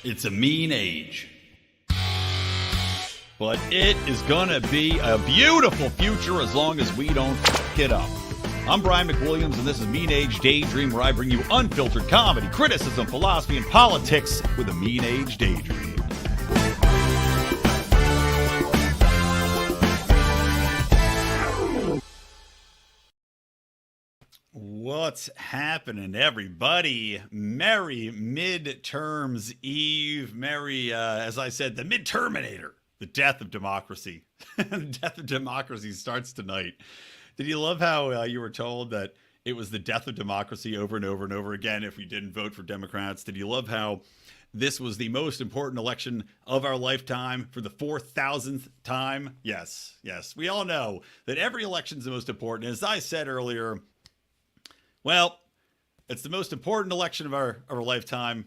It's a mean age. But it is going to be a beautiful future as long as we don't fuck it up. I'm Brian McWilliams, and this is Mean Age Daydream, where I bring you unfiltered comedy, criticism, philosophy, and politics with a Mean Age Daydream. What's happening, everybody? Merry Midterms Eve. Merry, as I said, the Midterminator. The death of democracy. The death of democracy starts tonight. Did you love how you were told that it was the death of democracy over and over and over again if we didn't vote for Democrats? Did you love how this was the most important election of our lifetime for the 4,000th time? Yes, yes. We all know that every election is the most important. As I said earlier, well, it's the most important election of our lifetime.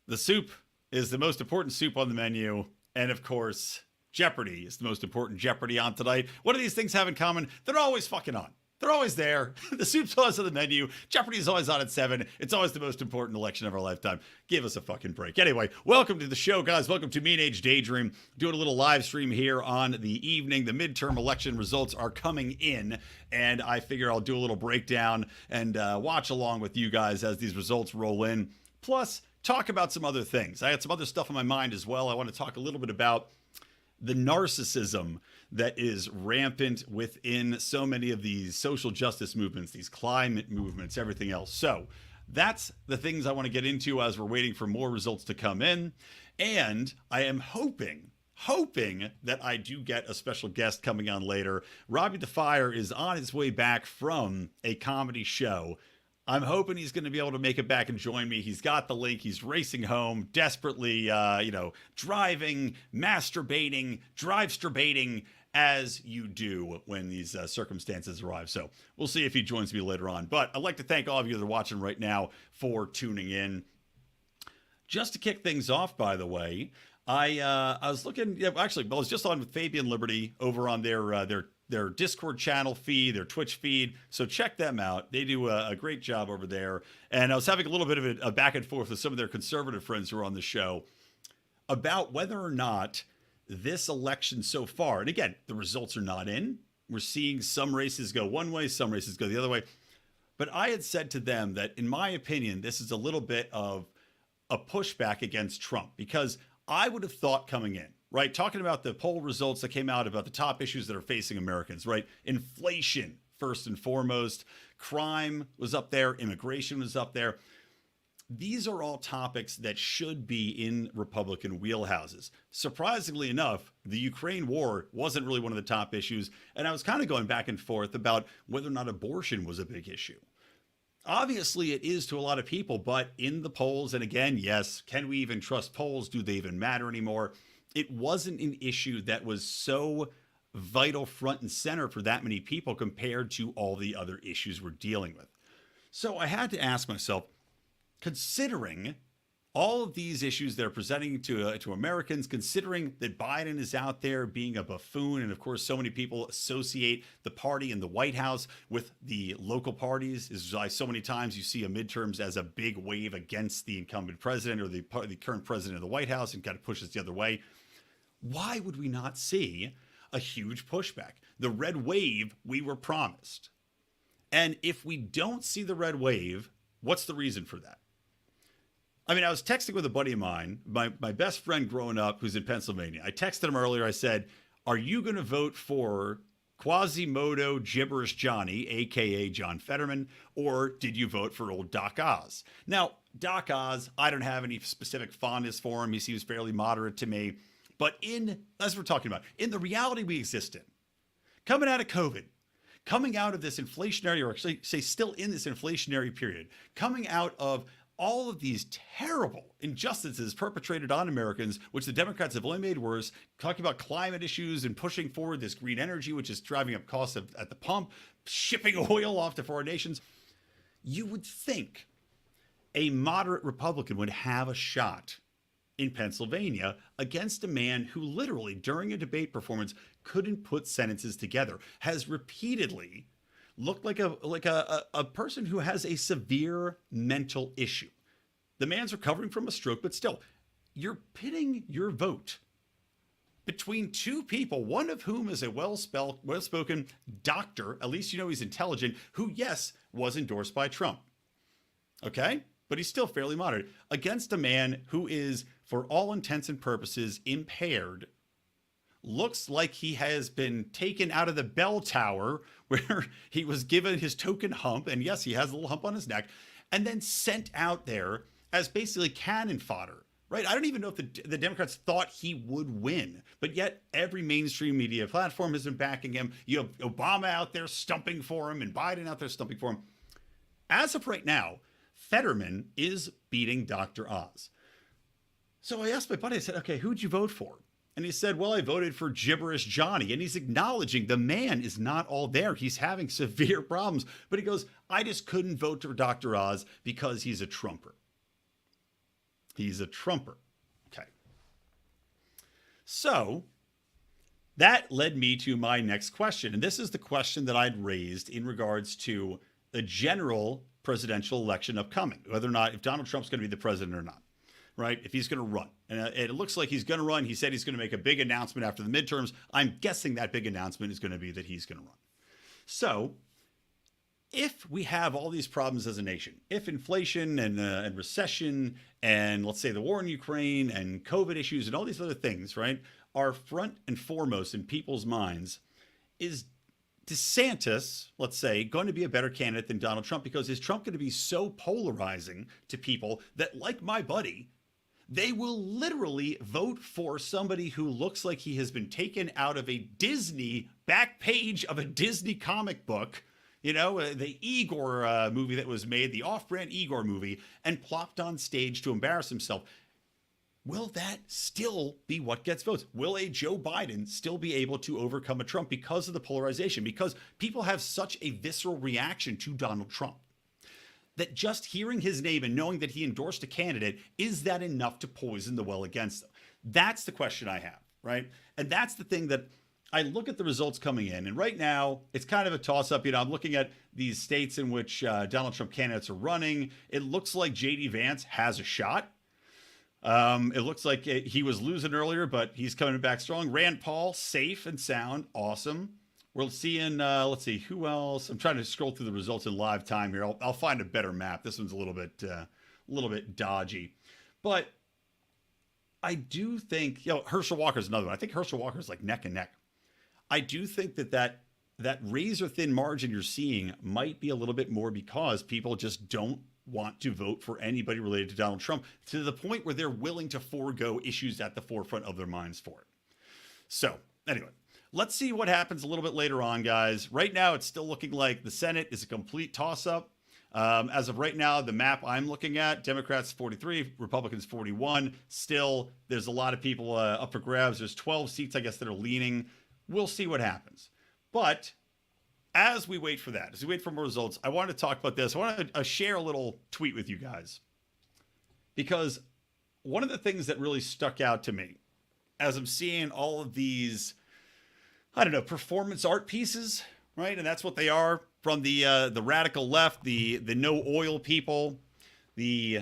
The soup is the most important soup on the menu. And of course, Jeopardy is the most important Jeopardy on tonight. What do these things have in common? They're always fucking on. They're always there. The soup's always on the menu. Jeopardy is always on at 7. It's always the most important election of our lifetime. Give us a fucking break. Anyway, welcome to the show, guys. Welcome to Mean Age Daydream. Doing a little live stream here on the evening. The midterm election results are coming in, and I figure I'll do a little breakdown and watch along with you guys as these results roll in. Plus, talk about some other things. I had some other stuff on my mind as well. I want to talk a little bit about the narcissism that is rampant within so many of these social justice movements, these climate movements, everything else. So that's the things I want to get into as we're waiting for more results to come in. And I am hoping that I do get a special guest coming on later. Robbie the Fire is on his way back from a comedy show. I'm hoping he's going to be able to make it back and join me. He's got the link. He's racing home, desperately, driving, masturbating, drive-strbating, as you do when these circumstances arrive. So we'll see if he joins me later on. But I'd like to thank all of you that are watching right now for tuning in. Just to kick things off, by the way, I was looking. I was just on with Fabian Liberty over on their Discord channel feed, their Twitch feed. So check them out. They do a great job over there. And I was having a little bit of a back and forth with some of their conservative friends who are on the show about whether or not this election so far, and again, the results are not in. We're seeing some races go one way, some races go the other way. But I had said to them that, in my opinion, this is a little bit of a pushback against Trump, because I would have thought coming in, right, talking about the poll results that came out about the top issues that are facing Americans, right? Inflation, first and foremost. Crime was up there. Immigration was up there. These are all topics that should be in Republican wheelhouses. Surprisingly enough, the Ukraine war wasn't really one of the top issues. And I was kind of going back and forth about whether or not abortion was a big issue. Obviously, it is to a lot of people, but in the polls, and again, yes, can we even trust polls? Do they even matter anymore? It wasn't an issue that was so vital front and center for that many people compared to all the other issues we're dealing with. So I had to ask myself, considering all of these issues that are presenting to Americans, considering that Biden is out there being a buffoon, and of course so many people associate the party in the White House with the local parties, is why so many times you see a midterms as a big wave against the incumbent president or the current president of the White House and kind of pushes the other way. Why would we not see a huge pushback? The red wave we were promised. And if we don't see the red wave, what's the reason for that? I mean, I was texting with a buddy of mine, my best friend growing up, who's in Pennsylvania. I texted him earlier. I said, are you going to vote for Quasimodo Gibberish Johnny, a.k.a. John Fetterman, or did you vote for old Doc Oz? Now, Doc Oz, I don't have any specific fondness for him. He seems fairly moderate to me. But as we're talking about, in the reality we exist in, coming out of COVID, coming out of this inflationary, or actually say still in this inflationary period, coming out of all of these terrible injustices perpetrated on Americans, which the Democrats have only made worse, talking about climate issues and pushing forward this green energy, which is driving up costs at the pump, shipping oil off to foreign nations. You would think a moderate Republican would have a shot in Pennsylvania against a man who literally, during a debate performance, couldn't put sentences together, has repeatedly looked like a person who has a severe mental issue. The man's recovering from a stroke, but still, you're pitting your vote between two people, one of whom is a well-spoken doctor, at least you know he's intelligent, who, yes, was endorsed by Trump. Okay? But he's still fairly moderate, against a man who is, for all intents and purposes, impaired, looks like he has been taken out of the bell tower where he was given his token hump, and yes, he has a little hump on his neck, and then sent out there as basically cannon fodder. Right? I don't even know if the Democrats thought he would win, but yet every mainstream media platform has been backing him. You have Obama out there stumping for him and Biden out there stumping for him. As of right now, Fetterman is beating Dr. Oz. So I asked my buddy, I said, okay, who'd you vote for? And he said, well, I voted for Gibberish Johnny. And he's acknowledging the man is not all there. He's having severe problems. But he goes, I just couldn't vote for Dr. Oz because he's a Trumper. He's a Trumper. Okay. So that led me to my next question. And this is the question that I'd raised in regards to the general presidential election upcoming, whether or not, if Donald Trump's going to be the president or not, right? If he's going to run. And it looks like he's going to run. He said he's going to make a big announcement after the midterms. I'm guessing that big announcement is going to be that he's going to run. So if we have all these problems as a nation, if inflation and recession and, let's say, the war in Ukraine and COVID issues and all these other things, right, are front and foremost in people's minds, is DeSantis, let's say, going to be a better candidate than Donald Trump? Because is Trump going to be so polarizing to people that, like my buddy, they will literally vote for somebody who looks like he has been taken out of a Disney back page of a Disney comic book, you know, the Igor movie that was made, the off-brand Igor movie, and plopped on stage to embarrass himself. Will that still be what gets votes? Will a Joe Biden still be able to overcome a Trump because of the polarization? Because people have such a visceral reaction to Donald Trump that just hearing his name and knowing that he endorsed a candidate, is that enough to poison the well against them? That's the question I have, right? And that's the thing that I look at the results coming in, and right now it's kind of a toss-up. You know, I'm looking at these states in which Donald Trump candidates are running. It looks like J.D. Vance has a shot. It looks like he was losing earlier, but he's coming back strong. Rand Paul, safe and sound, awesome. We're seeing, let's see, who else? I'm trying to scroll through the results in live time here. I'll find a better map. This one's a little bit dodgy, but I do think, you know, Herschel Walker's another one. I think Herschel Walker's like neck and neck. I do think that razor thin margin you're seeing might be a little bit more because people just don't want to vote for anybody related to Donald Trump to the point where they're willing to forego issues at the forefront of their minds for it. So anyway, let's see what happens a little bit later on, guys. Right now, it's still looking like the Senate is a complete toss-up. As of right now, the map I'm looking at, Democrats 43, Republicans 41. Still, there's a lot of people up for grabs. There's 12 seats, I guess, that are leaning. We'll see what happens. But as we wait for that, as we wait for more results, I want to talk about this. I want to share a little tweet with you guys. Because one of the things that really stuck out to me as I'm seeing all of these, I don't know, performance art pieces, right? And that's what they are, from the radical left, the no oil people, the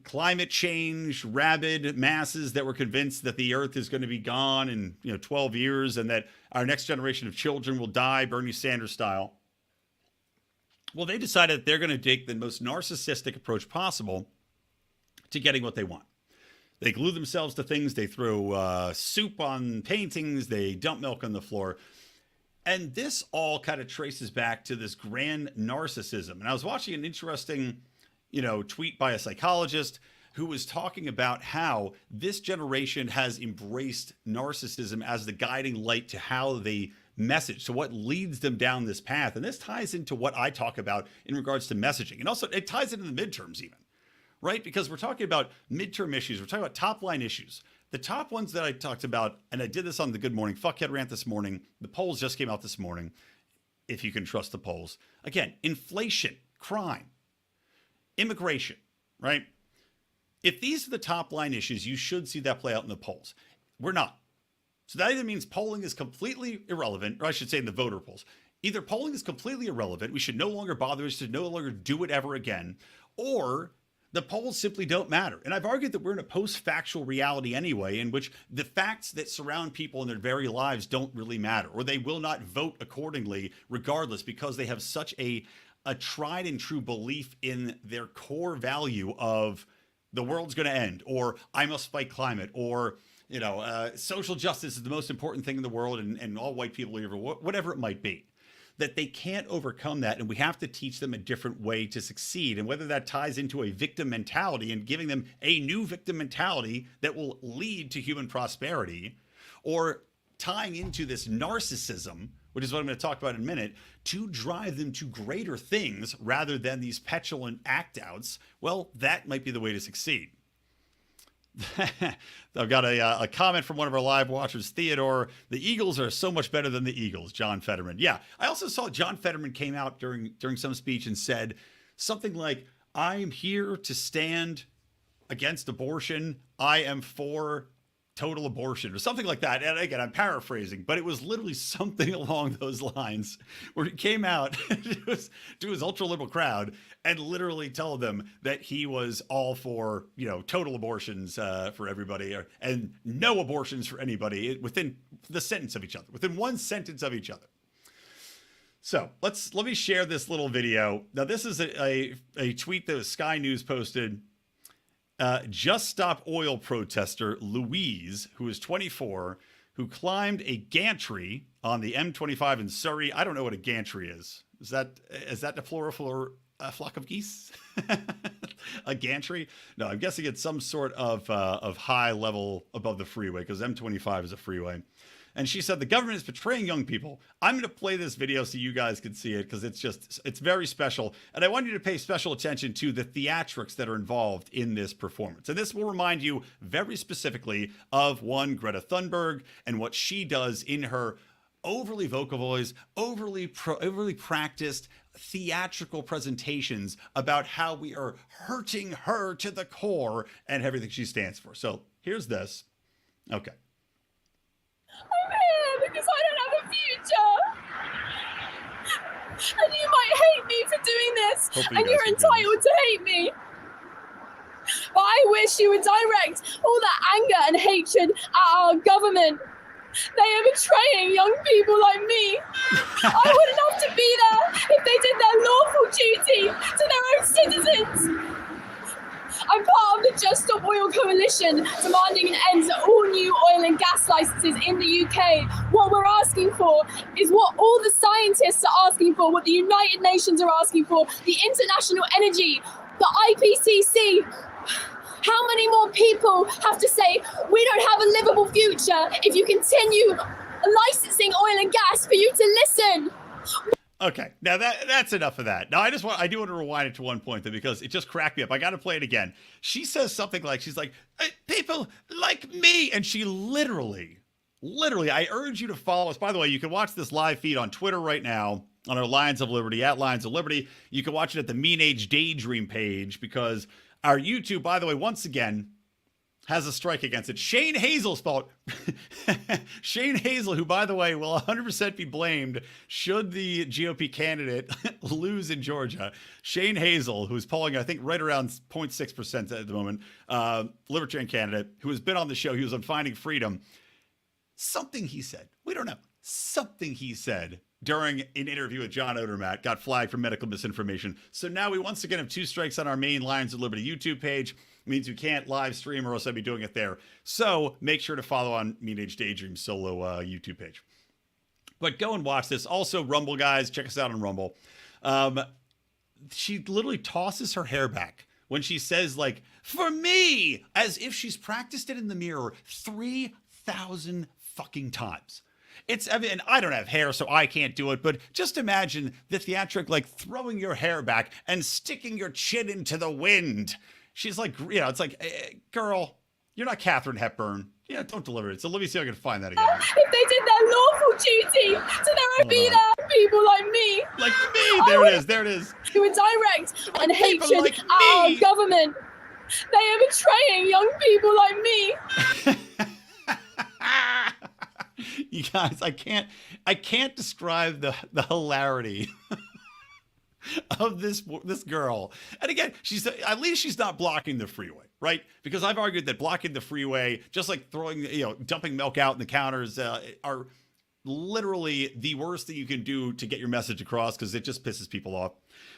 climate change rabid masses that were convinced that the earth is going to be gone in 12 years and that our next generation of children will die Bernie Sanders style. Well, they decided that they're going to take the most narcissistic approach possible to getting what they want. They glue themselves to things. They throw soup on paintings. They dump milk on the floor. And this all kind of traces back to this grand narcissism. And I was watching an interesting tweet by a psychologist who was talking about how this generation has embraced narcissism as the guiding light to how they message, to what leads them down this path. And this ties into what I talk about in regards to messaging. And also it ties into the midterms even, right? Because we're talking about midterm issues. We're talking about top line issues. The top ones that I talked about, and I did this on the Good Morning Fuckhead rant this morning. The polls just came out this morning, if you can trust the polls. Again, inflation, crime, immigration, right? If these are the top line issues, you should see that play out in the polls. We're not. So that either means polling is completely irrelevant, or I should say in the voter polls. Either polling is completely irrelevant, we should no longer bother, we should no longer do it ever again, or The polls simply don't matter. And I've argued that we're in a post-factual reality anyway, in which the facts that surround people in their very lives don't really matter, or they will not vote accordingly regardless, because they have such a tried and true belief in their core value of the world's going to end, or I must fight climate, or social justice is the most important thing in the world, and all white people, whatever it might be. That they can't overcome that, and we have to teach them a different way to succeed. And whether that ties into a victim mentality and giving them a new victim mentality that will lead to human prosperity, or tying into this narcissism, which is what I'm going to talk about in a minute, to drive them to greater things rather than these petulant act-outs, well, that might be the way to succeed. I've got a comment from one of our live watchers, Theodore. The Eagles are so much better than the Eagles, John Fetterman. Yeah, I also saw John Fetterman came out during some speech and said something like, I'm here to stand against abortion. I am for total abortion, or something like that. And again, I'm paraphrasing, but it was literally something along those lines, where he came out to his ultra liberal crowd and literally told them that he was all for, total abortions for everybody, and no abortions for anybody, within the sentence of each other, within one sentence of each other. So let me share this little video. Now, this is a tweet that Sky News posted. Just Stop Oil protester Louise, who is 24, who climbed a gantry on the M25 in Surrey. I don't know what a gantry is. Is that the plural for a flock of geese? A gantry? No, I'm guessing it's some sort of high level above the freeway, because M25 is a freeway. And she said, the government is betraying young people. I'm going to play this video so you guys can see it, because it's very special. And I want you to pay special attention to the theatrics that are involved in this performance. And this will remind you very specifically of one Greta Thunberg and what she does in her overly vocal voice, overly practiced theatrical presentations about how we are hurting her to the core and everything she stands for. So here's this. Okay. I'm here because I don't have a future. And you might hate me for doing this, and you're entitled to hate me. But I wish you would direct all that anger and hatred at our government. They are betraying young people like me. I wouldn't have to be there if they did their lawful duty to their own citizens. I'm part of the Just Stop Oil Coalition, demanding an end to all new oil and gas licenses in the UK. What we're asking for is what all the scientists are asking for, what the United Nations are asking for, the International Energy, the IPCC. How many more people have to say, we don't have a livable future if you continue licensing oil and gas, for you to listen? Okay, now that's enough of that. Now I do want to rewind it to one point though, because it just cracked me up. I got to play it again. She says something like, she's like, people like me. And she literally, I urge you to follow us. By the way, you can watch this live feed on Twitter right now on our Lions of Liberty, at Lions of Liberty. You can watch it at the Mean Age Daydream page, because our YouTube, by the way, once again, has a strike against it. Shane Hazel's fault. Shane Hazel, who, by the way, will 100% be blamed should the GOP candidate lose in Georgia. Shane Hazel, who's polling, I think, right around 0.6% at the moment, Libertarian candidate, who has been on the show. He was on Finding Freedom. Something he said, we don't know, something he said during an interview with John Odermatt got flagged for medical misinformation. So now we once again have two strikes on our main Lions of Liberty YouTube page. It means we can't live stream, or else I'd be doing it there. So make sure to follow on Mean Age Daydream solo YouTube page. But go and watch this. Also, Rumble, guys, check us out on Rumble. She literally tosses her hair back when she says, like, for me, as if she's practiced it in the mirror 3,000 fucking times. And I don't have hair, so I can't do it, but just imagine the theatric, like throwing your hair back and sticking your chin into the wind. She's like, it's like, hey, girl, you're not Katharine Hepburn. Yeah, don't deliver it. So let me see if I can find that again. If they did their lawful duty to their own people like me. Like me, there it is. Who would direct and hatred like at our government. They are betraying young people like me. You guys, I can't describe the hilarity of this girl. And again, she's at least she's not blocking the freeway, right? Because I've argued that blocking the freeway, just like throwing, dumping milk out in the counters, are literally the worst thing you can do to get your message across because it just pisses people off.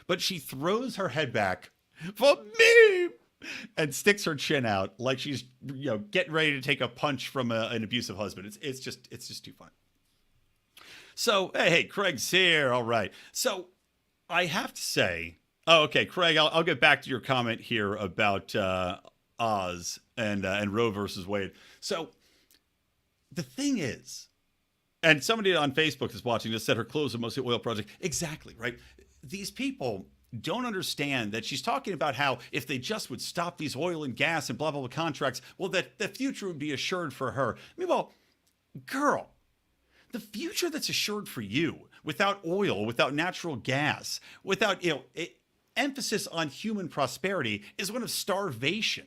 But she throws her head back for me and sticks her chin out like she's getting ready to take a punch from an abusive husband. It's just too funny. So hey, Craig's here. All right. So I have to say, okay, Craig, I'll get back to your comment here about Oz and Roe versus Wade. So the thing is, and somebody on Facebook is watching just said her clothes are mostly oil project. Exactly, right? These people don't understand that she's talking about how if they just would stop these oil and gas and blah, blah, blah contracts, well, that the future would be assured for her. Meanwhile, girl, the future that's assured for you without oil, without natural gas, without, emphasis on human prosperity is one of starvation,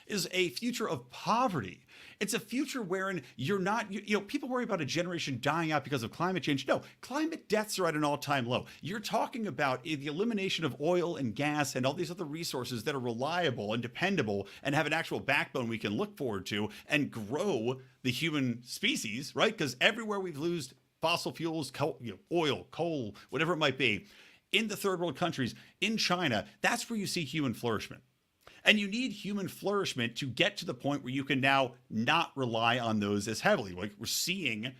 is a future of poverty. It's a future wherein you're not, people worry about a generation dying out because of climate change. No, climate deaths are at an all-time low. You're talking about the elimination of oil and gas and all these other resources that are reliable and dependable and have an actual backbone we can look forward to and grow the human species, right? Because everywhere we've lost fossil fuels, oil, coal, whatever it might be, in the third world countries, in China, that's where you see human flourishment. And you need human flourishment to get to the point where you can now not rely on those as heavily, like we're seeing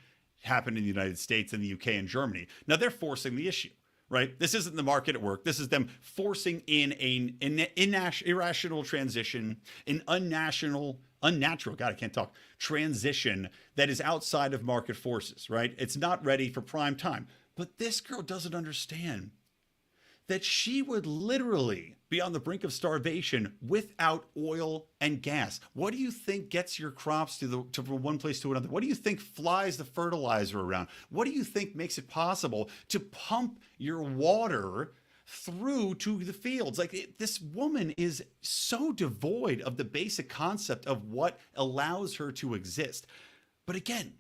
happen in the United States and the UK and Germany. Now they're forcing the issue, right? This isn't the market at work. This is them forcing in an irrational transition, an unnatural, God, I can't talk, transition that is outside of market forces, right? It's not ready for prime time. But this girl doesn't understand that she would literally be on the brink of starvation without oil and gas. What do you think gets your crops from one place to another? What do you think flies the fertilizer around? What do you think makes it possible to pump your water through to the fields? This woman is so devoid of the basic concept of what allows her to exist. But again,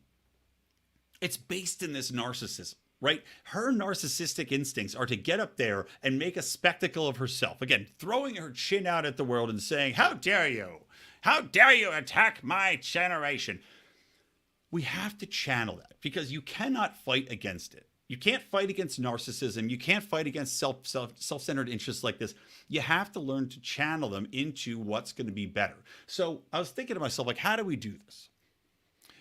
it's based in this narcissism. Right? Her narcissistic instincts are to get up there and make a spectacle of herself. Again, throwing her chin out at the world and saying, how dare you? How dare you attack my generation? We have to channel that because you cannot fight against it. You can't fight against narcissism. You can't fight against self-centered interests like this. You have to learn to channel them into what's going to be better. So I was thinking to myself, how do we do this?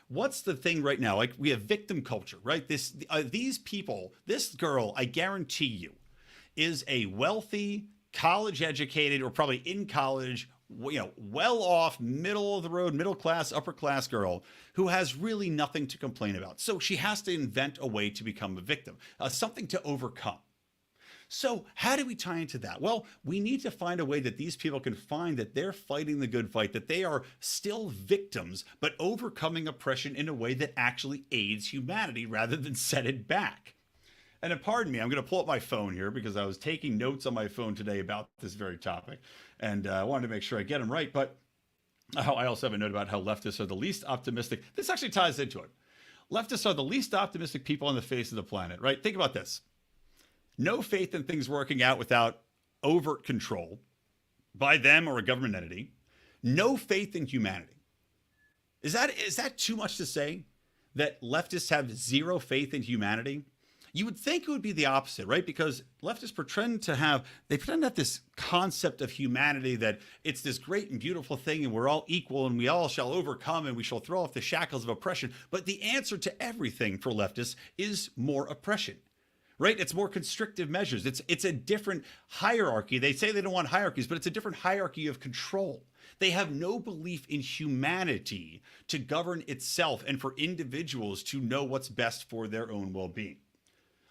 What's the thing right now? We have victim culture, right? These people, this girl, I guarantee you, is a wealthy, college-educated, or probably in college, well-off, middle-of-the-road, middle-class, upper-class girl who has really nothing to complain about. So she has to invent a way to become a victim, something to overcome. So how do we tie into that? Well, we need to find a way that these people can find that they're fighting the good fight, that they are still victims, but overcoming oppression in a way that actually aids humanity rather than set it back. And pardon me, I'm going to pull up my phone here because I was taking notes on my phone today about this very topic. And I wanted to make sure I get them right. But I also have a note about how leftists are the least optimistic. This actually ties into it. Leftists are the least optimistic people on the face of the planet, right? Think about this. No faith in things working out without overt control by them or a government entity. No faith in humanity. Is that too much to say? That leftists have zero faith in humanity? You would think it would be the opposite, right? Because leftists pretend to have this concept of humanity that it's this great and beautiful thing and we're all equal and we all shall overcome and we shall throw off the shackles of oppression. But the answer to everything for leftists is more oppression. Right? It's more constrictive measures. It's a different hierarchy. They say they don't want hierarchies, but it's a different hierarchy of control. They have no belief in humanity to govern itself and for individuals to know what's best for their own well-being.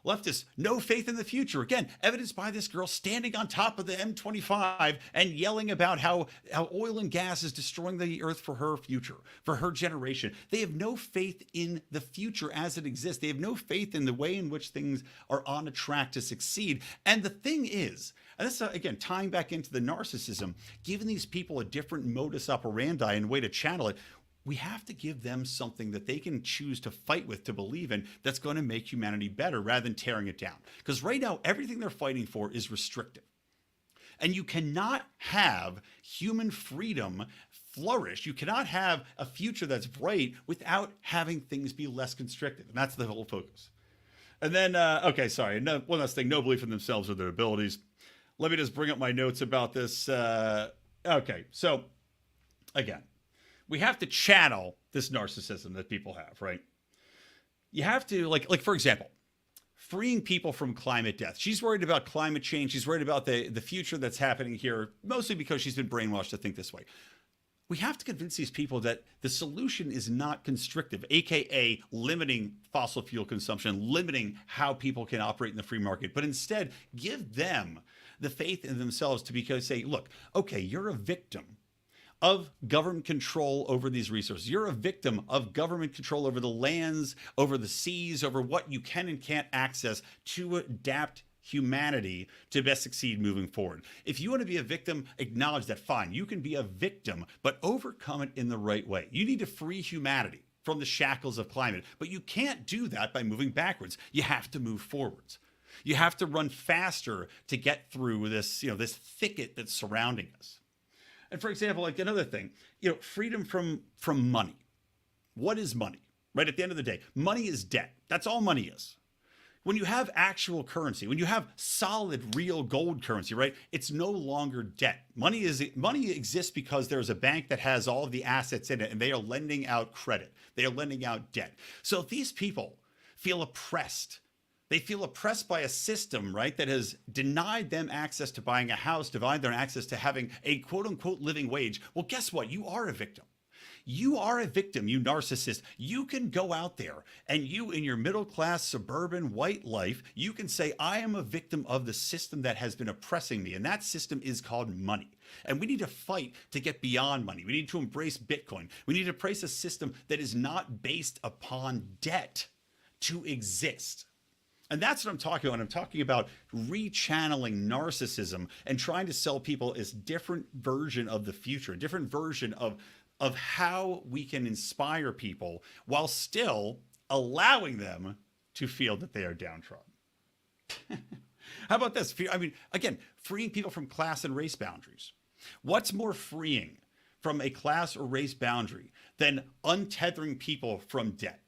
Leftists, no faith in the future. Again, evidenced by this girl standing on top of the M25 and yelling about how oil and gas is destroying the earth for her future, for her generation. They have no faith in the future as it exists. They have no faith in the way in which things are on a track to succeed. And the thing is, and this, again, tying back into the narcissism, giving these people a different modus operandi and way to channel it, we have to give them something that they can choose to fight with, to believe in, that's going to make humanity better rather than tearing it down. Because right now, everything they're fighting for is restrictive. And you cannot have human freedom flourish. You cannot have a future that's bright without having things be less constricted. And that's the whole focus. And then, okay, sorry, one last thing, no belief in themselves or their abilities. Let me just bring up my notes about this. Okay, so again, we have to channel this narcissism that people have, right? You have to, like for example, freeing people from climate death. She's worried about climate change. She's worried about the future that's happening here, mostly because she's been brainwashed to think this way. We have to convince these people that the solution is not constrictive, aka limiting fossil fuel consumption, limiting how people can operate in the free market, but instead give them the faith in themselves to say, look, okay, you're a victim of government control over these resources. You're a victim of government control over the lands, over the seas, over what you can and can't access to adapt humanity to best succeed moving forward. If you want to be a victim, acknowledge that, fine, you can be a victim, but overcome it in the right way. You need to free humanity from the shackles of climate, but you can't do that by moving backwards. You have to move forwards. You have to run faster to get through this, this thicket that's surrounding us. And for example, like another thing, freedom from money. What is money? Right at the end of the day, money is debt. That's all money is. When you have actual currency, when you have solid, real gold currency, right, it's no longer debt. Money exists because there's a bank that has all of the assets in it, and they are lending out credit. They are lending out debt. So if these people feel oppressed, they feel oppressed by a system, right, that has denied them access to buying a house, denied them access to having a quote-unquote living wage. Well, guess what? You are a victim. You are a victim, you narcissist. You can go out there and you, in your middle-class, suburban, white life, you can say, I am a victim of the system that has been oppressing me. And that system is called money. And we need to fight to get beyond money. We need to embrace Bitcoin. We need to embrace a system that is not based upon debt to exist. And that's what I'm talking about. I'm talking about rechanneling narcissism and trying to sell people a different version of the future, a different version of how we can inspire people while still allowing them to feel that they are downtrodden. How about this? I mean, again, freeing people from class and race boundaries. What's more freeing from a class or race boundary than untethering people from debt?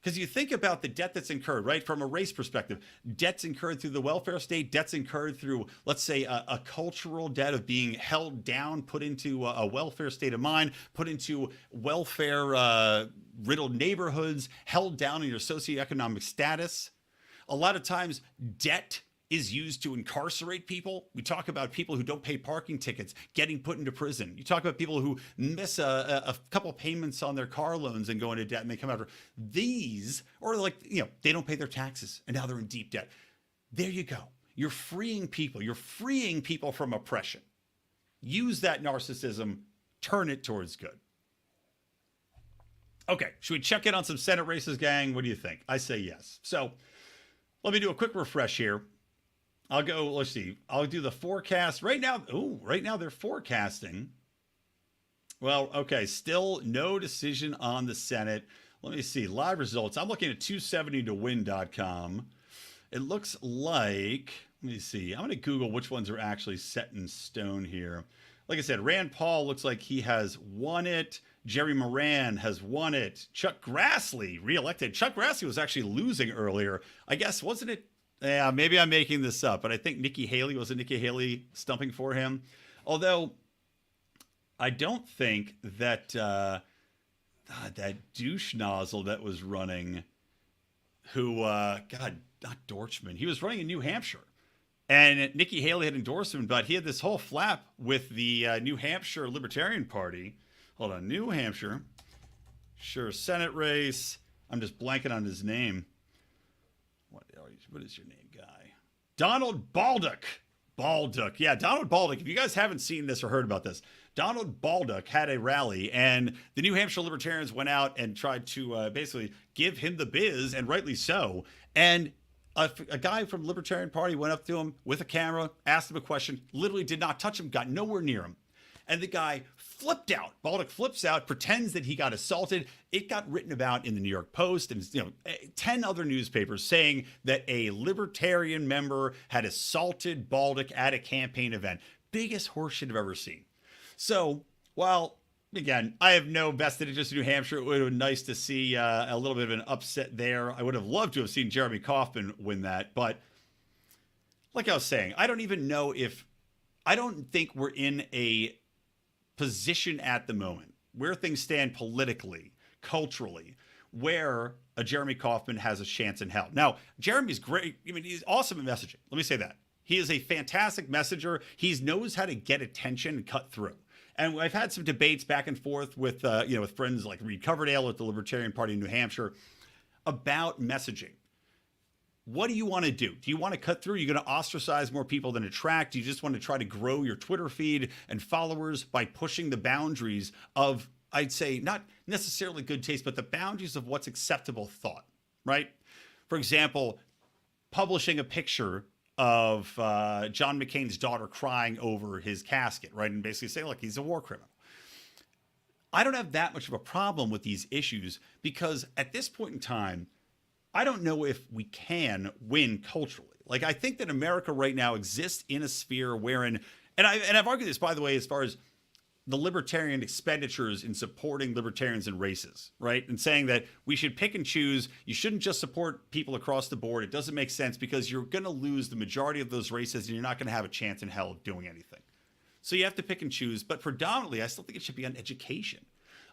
Because you think about the debt that's incurred, right? From a race perspective, debts incurred through the welfare state, debts incurred through, let's say, a cultural debt of being held down, put into a welfare state of mind, put into welfare riddled neighborhoods, held down in your socioeconomic status. A lot of times, debt is used to incarcerate people. We talk about people who don't pay parking tickets getting put into prison. You talk about people who miss a couple payments on their car loans and go into debt and they come after these, or they don't pay their taxes and now they're in deep debt. There you go. You're freeing people. You're freeing people from oppression. Use that narcissism, turn it towards good. Okay, should we check in on some Senate races, gang? What do you think? I say yes. So let me do a quick refresh here. I'll go, let's see, I'll do the forecast right now. Right now they're forecasting. Well, okay, still no decision on the Senate. Let me see, live results. I'm looking at 270towin.com. It looks like, let me see, I'm going to Google which ones are actually set in stone here. Like I said, Rand Paul looks like he has won it. Jerry Moran has won it. Chuck Grassley reelected. Chuck Grassley was actually losing earlier. I guess, wasn't it? Yeah, maybe I'm making this up, but I think Nikki Haley stumping for him. Although I don't think that that douche nozzle that was running, who God, not Dorchman, he was running in New Hampshire, and Nikki Haley had endorsed him, but he had this whole flap with the New Hampshire Libertarian Party. Hold on, New Hampshire, sure, Senate race. I'm just blanking on his name. What is your name, guy? Donald Baldock. Baldock. Yeah, Donald Baldock. If you guys haven't seen this or heard about this, Donald Baldock had a rally, and the New Hampshire Libertarians went out and tried to basically give him the biz, and rightly so. And a guy from the Libertarian Party went up to him with a camera, asked him a question, literally did not touch him, got nowhere near him. And the guy flipped out. Baldock flips out, pretends that he got assaulted. It got written about in the New York Post and 10 other newspapers saying that a libertarian member had assaulted Baldock at a campaign event. Biggest horseshit I've ever seen. So while, again, I have no vested interest in New Hampshire, it would have been nice to see a little bit of an upset there. I would have loved to have seen Jeremy Kauffman win that. But like I was saying, I don't think we're in a position at the moment where things stand politically, culturally, where a Jeremy Kauffman has a chance in hell. Now, Jeremy's great. I mean, he's awesome at messaging. Let me say that. He is a fantastic messenger. He knows how to get attention and cut through. And I've had some debates back and forth with, with friends like Reed Coverdale at the Libertarian Party in New Hampshire about messaging. What do you want to do? Do you want to cut through? Are you going to ostracize more people than attract? Do you just want to try to grow your Twitter feed and followers by pushing the boundaries of, I'd say, not necessarily good taste, but the boundaries of what's acceptable thought, right? For example, publishing a picture of John McCain's daughter crying over his casket, right? And basically say, look, he's a war criminal. I don't have that much of a problem with these issues because at this point in time, I don't know if we can win culturally. Like, I think that America right now exists in a sphere wherein, and I've argued this, by the way, as far as the libertarian expenditures in supporting libertarians and races, right? And saying that we should pick and choose. You shouldn't just support people across the board. It doesn't make sense because you're going to lose the majority of those races and you're not going to have a chance in hell of doing anything. So you have to pick and choose. But predominantly, I still think it should be on education,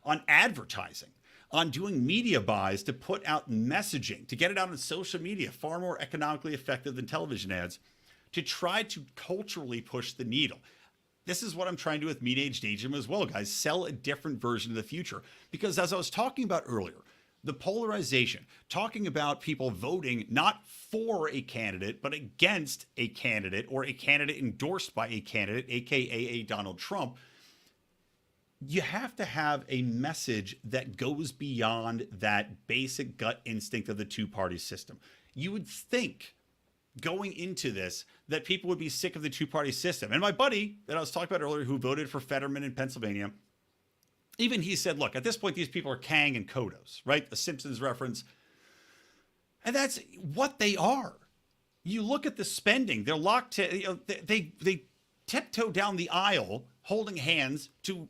on advertising, on doing media buys to put out messaging, to get it out on social media, far more economically effective than television ads, to try to culturally push the needle. This is what I'm trying to do with Meat Age Daydream as well, guys. Sell a different version of the future. Because as I was talking about earlier, the polarization, talking about people voting not for a candidate, but against a candidate or a candidate endorsed by a candidate, aka a Donald Trump, you have to have a message that goes beyond that basic gut instinct of the two-party system. You would think going into this that people would be sick of the two-party system. And my buddy that I was talking about earlier who voted for Fetterman in Pennsylvania, even he said, look, at this point, these people are Kang and Kodos, right? A Simpsons reference. And that's what they are. You look at the spending, they're locked to, they tiptoe down the aisle holding hands to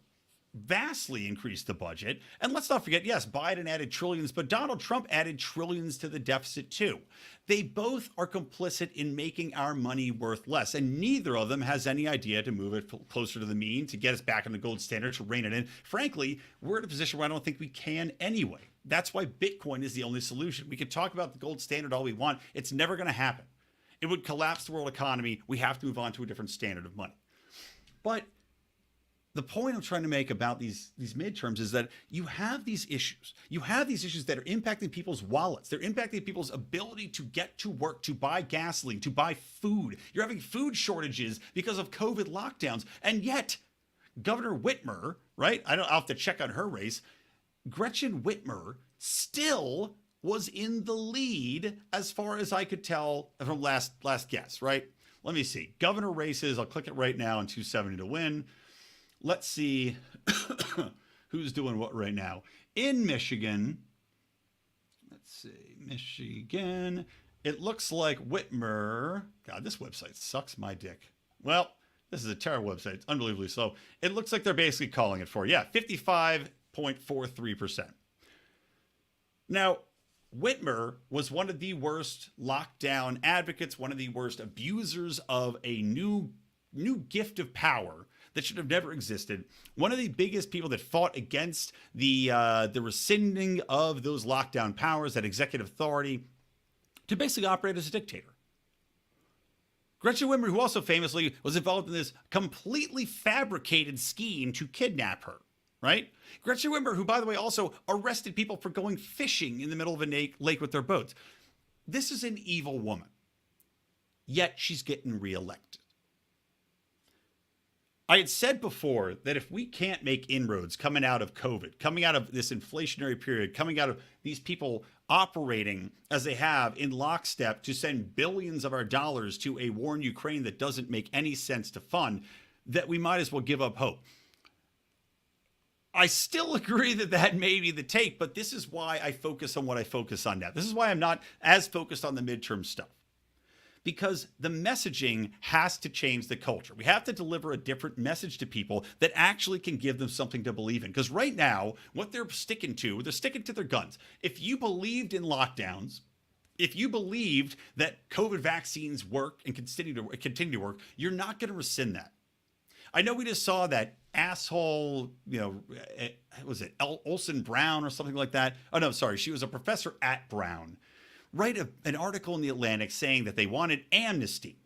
vastly increase the budget. And let's not forget, yes, Biden added trillions, but Donald Trump added trillions to the deficit too. They both are complicit in making our money worth less, and neither of them has any idea to move it closer to the mean, to get us back on the gold standard, to rein it in. Frankly, we're in a position where I don't think we can anyway. That's why Bitcoin is the only solution. We can talk about the gold standard all we want. It's never going to happen. It would collapse the world economy. We have to move on to a different standard of money. But the point I'm trying to make about these midterms is that you have these issues. You have these issues that are impacting people's wallets. They're impacting people's ability to get to work, to buy gasoline, to buy food. You're having food shortages because of COVID lockdowns. And yet, Governor Whitmer, right? I'll have to check on her race. Gretchen Whitmer still was in the lead as far as I could tell from last guess, right? Let me see. Governor races, I'll click it right now on 270 to win. Let's see who's doing what right now. In Michigan, let's see, Michigan. It looks like Whitmer. God, this website sucks my dick. Well, this is a terrible website. It's unbelievably slow. It looks like they're basically calling it for, 55.43%. Now, Whitmer was one of the worst lockdown advocates, one of the worst abusers of a new gift of power that should have never existed. One of the biggest people that fought against the rescinding of those lockdown powers, that executive authority, to basically operate as a dictator. Gretchen Whitmer, who also famously was involved in this completely fabricated scheme to kidnap her, right? Gretchen Whitmer, who, by the way, also arrested people for going fishing in the middle of a lake with their boats. This is an evil woman. Yet she's getting reelected. I had said before that if we can't make inroads coming out of COVID, coming out of this inflationary period, coming out of these people operating as they have in lockstep to send billions of our dollars to a war in Ukraine that doesn't make any sense to fund, that we might as well give up hope. I still agree that that may be the take, but this is why I focus on what I focus on now. This is why I'm not as focused on the midterm stuff. Because the messaging has to change the culture. We have to deliver a different message to people that actually can give them something to believe in. Because right now, what they're sticking to their guns. If you believed in lockdowns, if you believed that COVID vaccines work and continue to work, you're not going to rescind that. I know we just saw that asshole, was it Olson Brown or something like that? Oh, no, sorry. She was a professor at Brown. Write an article in the Atlantic saying that they wanted amnesty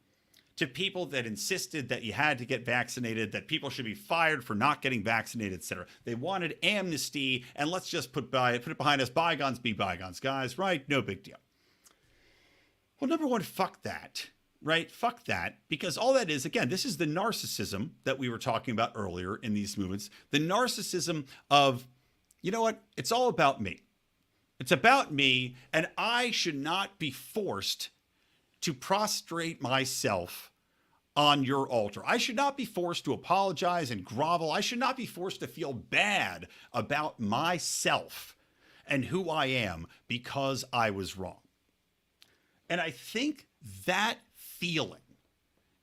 to people that insisted that you had to get vaccinated, that people should be fired for not getting vaccinated, etc. They wanted amnesty, and let's just put it behind us. Bygones be bygones, guys, right? No big deal. Well, number one, fuck that, right? Fuck that, because all that is, again, this is the narcissism that we were talking about earlier in these movements. The narcissism of, you know what? It's all about me. It's about me, and I should not be forced to prostrate myself on your altar. I should not be forced to apologize and grovel. I should not be forced to feel bad about myself and who I am because I was wrong. And I think that feeling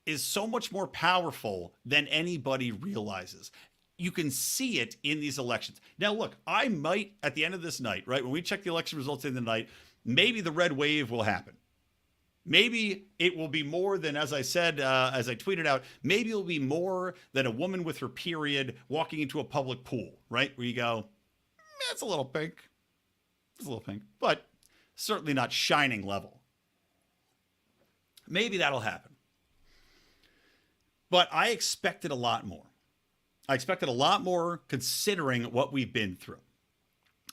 is so much more powerful than anybody realizes. You can see it in these elections. Now, look, I might, at the end of this night, right, when we check the election results in the night, maybe the red wave will happen. Maybe it will be more than, as I said, as I tweeted out, maybe it'll be more than a woman with her period walking into a public pool, right? Where you go, it's a little pink. It's a little pink, but certainly not shining level. Maybe that'll happen. But I expected a lot more. I expected a lot more considering what we've been through.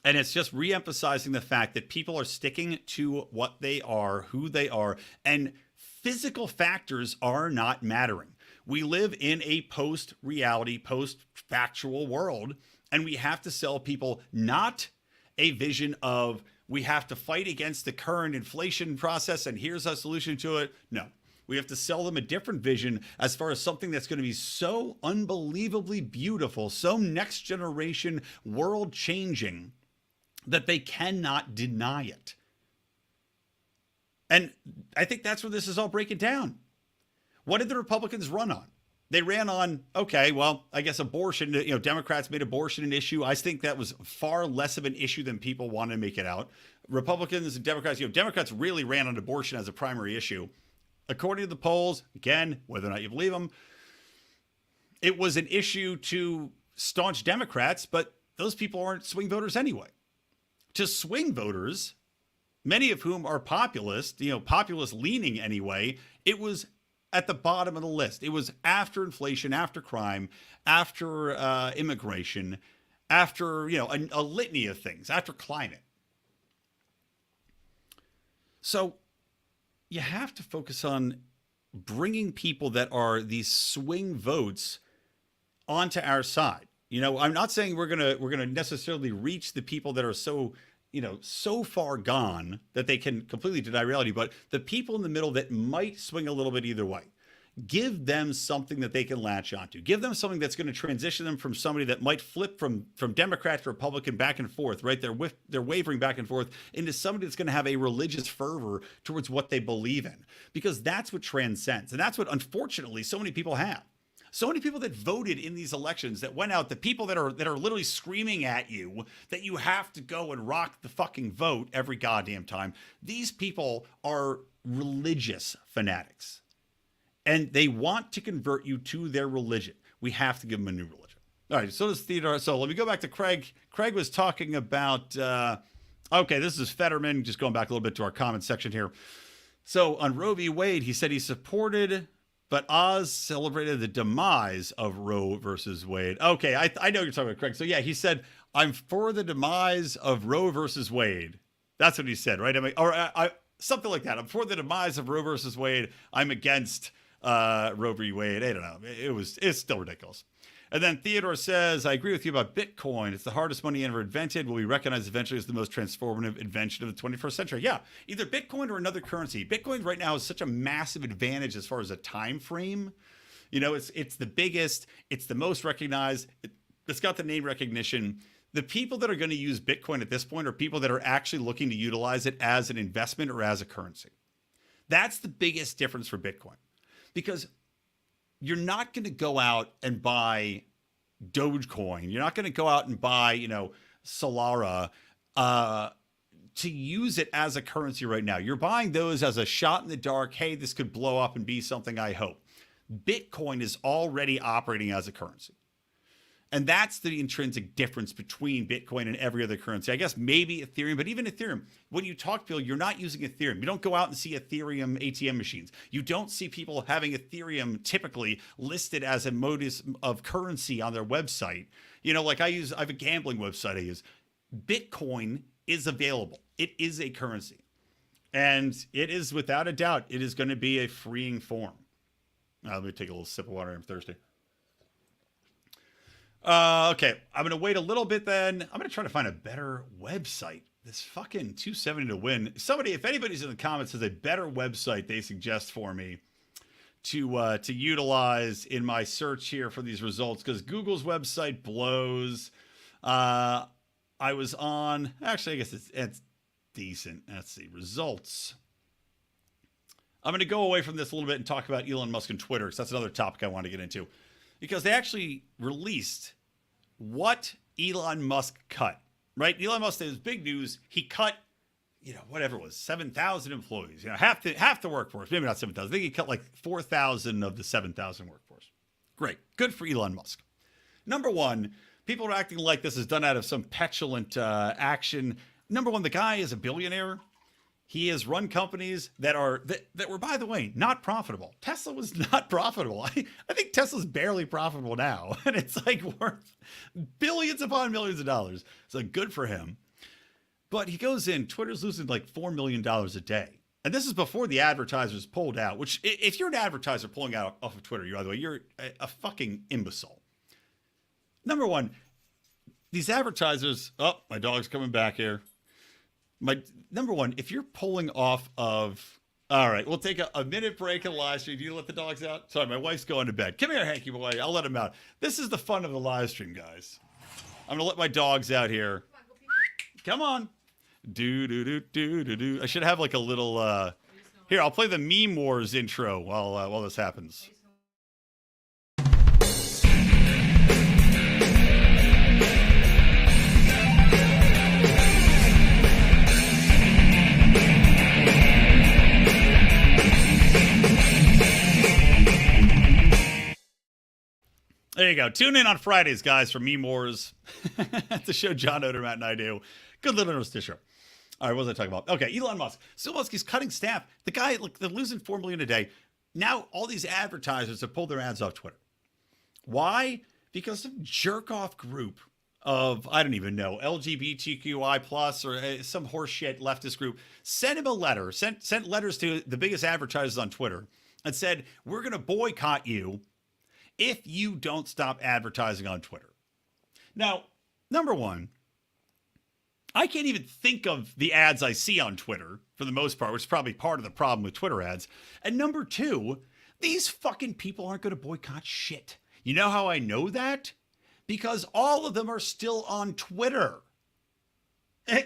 And it's just reemphasizing the fact that people are sticking to what they are, who they are, and physical factors are not mattering. We live in a post-reality, post-factual world, and we have to sell people not a vision of we have to fight against the current inflation process and here's a solution to it. No. We have to sell them a different vision as far as something that's going to be so unbelievably beautiful, so next generation, world changing, that they cannot deny it. And I think that's where this is all breaking down. What did the Republicans run on? They ran on, okay, well, I guess abortion, Democrats made abortion an issue. I think that was far less of an issue than people want to make it out. Republicans and Democrats, Democrats really ran on abortion as a primary issue. According to the polls, again, whether or not you believe them, it was an issue to staunch Democrats, but those people aren't swing voters anyway. To swing voters, many of whom are populist, populist leaning anyway, it was at the bottom of the list. It was after inflation, after crime, after immigration, after, a litany of things, after climate. So you have to focus on bringing people that are these swing votes onto our side. I'm not saying we're gonna necessarily reach the people that are so far gone that they can completely deny reality, but the people in the middle that might swing a little bit either way. Give them something that they can latch onto. Give them something that's going to transition them from somebody that might flip from Democrat to Republican back and forth, right? They're wavering back and forth into somebody that's going to have a religious fervor towards what they believe in, because that's what transcends. And that's what, unfortunately, so many people have. So many people that voted in these elections that went out, the people that are literally screaming at you that you have to go and rock the fucking vote every goddamn time. These people are religious fanatics. And they want to convert you to their religion. We have to give them a new religion. All right, so does Theodore. So let me go back to Craig. Craig was talking about, okay, this is Fetterman, just going back a little bit to our comment section here. So on Roe v. Wade, he said he supported, but Oz celebrated the demise of Roe versus Wade. Okay, I know you're talking about Craig. So yeah, he said, I'm for the demise of Roe versus Wade. That's what he said, right? Something like that. I'm for the demise of Roe versus Wade. I'm against Roe v. Wade. I don't know. It's still ridiculous. And then Theodore says, I agree with you about Bitcoin. It's the hardest money ever invented. Will be recognized eventually as the most transformative invention of the 21st century. Yeah, either Bitcoin or another currency. Bitcoin right now is such a massive advantage as far as a time frame. It's the biggest. It's the most recognized. It's got the name recognition. The people that are going to use Bitcoin at this point are people that are actually looking to utilize it as an investment or as a currency. That's the biggest difference for Bitcoin, because you're not going to go out and buy Dogecoin. You're not going to go out and buy, Solara to use it as a currency right now. You're buying those as a shot in the dark. Hey, this could blow up and be something, I hope. Bitcoin is already operating as a currency. And that's the intrinsic difference between Bitcoin and every other currency. I guess maybe Ethereum, but even Ethereum, when you talk to people, you're not using Ethereum. You don't go out and see Ethereum ATM machines. You don't see people having Ethereum typically listed as a modus of currency on their website. Like I have a gambling website I use. Bitcoin is available. It is a currency. And it is, without a doubt, it is going to be a freeing form. Let me take a little sip of water. I'm thirsty. Okay, I'm going to wait a little bit then. I'm going to try to find a better website. This fucking 270 to win. Somebody, if anybody's in the comments has a better website they suggest for me to utilize in my search here for these results, because Google's website blows. I was on, actually, I guess it's decent. Let's see, results. I'm going to go away from this a little bit and talk about Elon Musk and Twitter, because that's another topic I want to get into. Because they actually released what Elon Musk cut, right? Elon Musk, there's big news. He cut, whatever it was, 7,000 employees, half the workforce, maybe not 7,000. I think he cut like 4,000 of the 7,000 workforce. Great. Good for Elon Musk. Number one, people are acting like this is done out of some petulant action. Number one, the guy is a billionaire. He has run companies that were, by the way, not profitable. Tesla was not profitable. I think Tesla's barely profitable now, and it's like worth billions upon millions of dollars. So good for him. But he goes in, Twitter's losing like $4 million a day. And this is before the advertisers pulled out, which if you're an advertiser pulling out off of Twitter, by the way, you're a fucking imbecile. Number one, these advertisers, my dog's coming back here. Number one, if you're pulling off of, all right, we'll take a minute break in the live stream. Do you let the dogs out? Sorry, my wife's going to bed. Come here, Hanky boy. I'll let him out. This is the fun of the live stream, guys. I'm going to let my dogs out here. Come on. Do. I should have like a little, here, I'll play the Meme Wars intro while this happens. There you go. Tune in on Fridays, guys, for Meme Wars. That's the show John Odermatt and I do. Good little show. All right, what was I talking about? Okay, Elon Musk. So Musk is cutting staff. The guy, look, they're losing $4 million a day. Now all these advertisers have pulled their ads off Twitter. Why? Because some jerk-off group of, I don't even know, LGBTQI plus or some horseshit leftist group sent him a letter, sent letters to the biggest advertisers on Twitter and said, we're going to boycott you if you don't stop advertising on Twitter. Now, number one, I can't even think of the ads I see on Twitter for the most part, which is probably part of the problem with Twitter ads. And number two, these fucking people aren't going to boycott shit. You know how I know that? Because all of them are still on Twitter.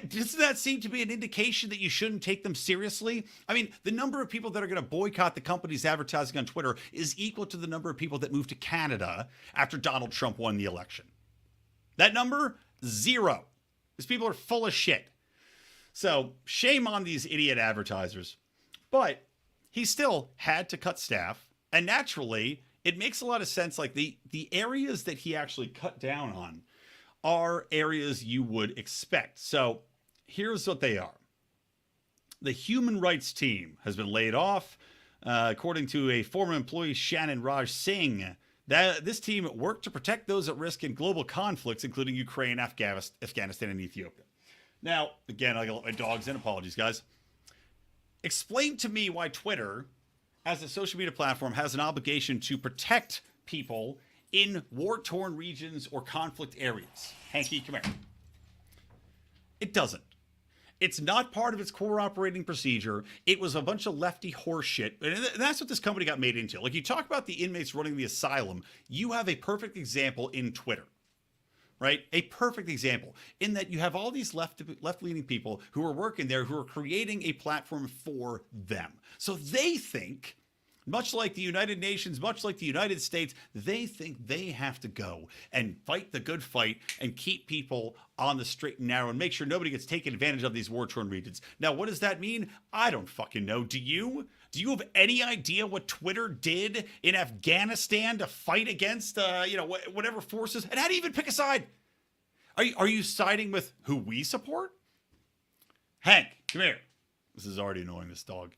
Doesn't that seem to be an indication that you shouldn't take them seriously? I mean, the number of people that are going to boycott the company's advertising on Twitter is equal to the number of people that moved to Canada after Donald Trump won the election. That number, 0. These people are full of shit. So shame on these idiot advertisers. But he still had to cut staff. And naturally, it makes a lot of sense. Like the areas that he actually cut down on are areas you would expect. So here's what they are. The human rights team has been laid off. According to a former employee, Shannon Raj Singh, that this team worked to protect those at risk in global conflicts, including Ukraine, Afghanistan, and Ethiopia. Now, again, I gotta let my dogs in. Apologies, guys. Explain to me why Twitter, as a social media platform, has an obligation to protect people in war-torn regions or conflict areas. Hanky, come here. It doesn't. It's not part of its core operating procedure. It was a bunch of lefty horse shit. And that's what this company got made into. Like, you talk about the inmates running the asylum. You have a perfect example in Twitter. right? A perfect example in that you have all these left-leaning people who are working there who are creating a platform for them. So they think, much like the United Nations, much like the United States, they think they have to go and fight the good fight and keep people on the straight and narrow and make sure nobody gets taken advantage of these war-torn regions. Now, what does that mean? I don't fucking know. Do you? Do you have any idea what Twitter did in Afghanistan to fight against, whatever forces? And how do you even pick a side? Are you siding with who we support? Hank, come here. This is already annoying, this dog.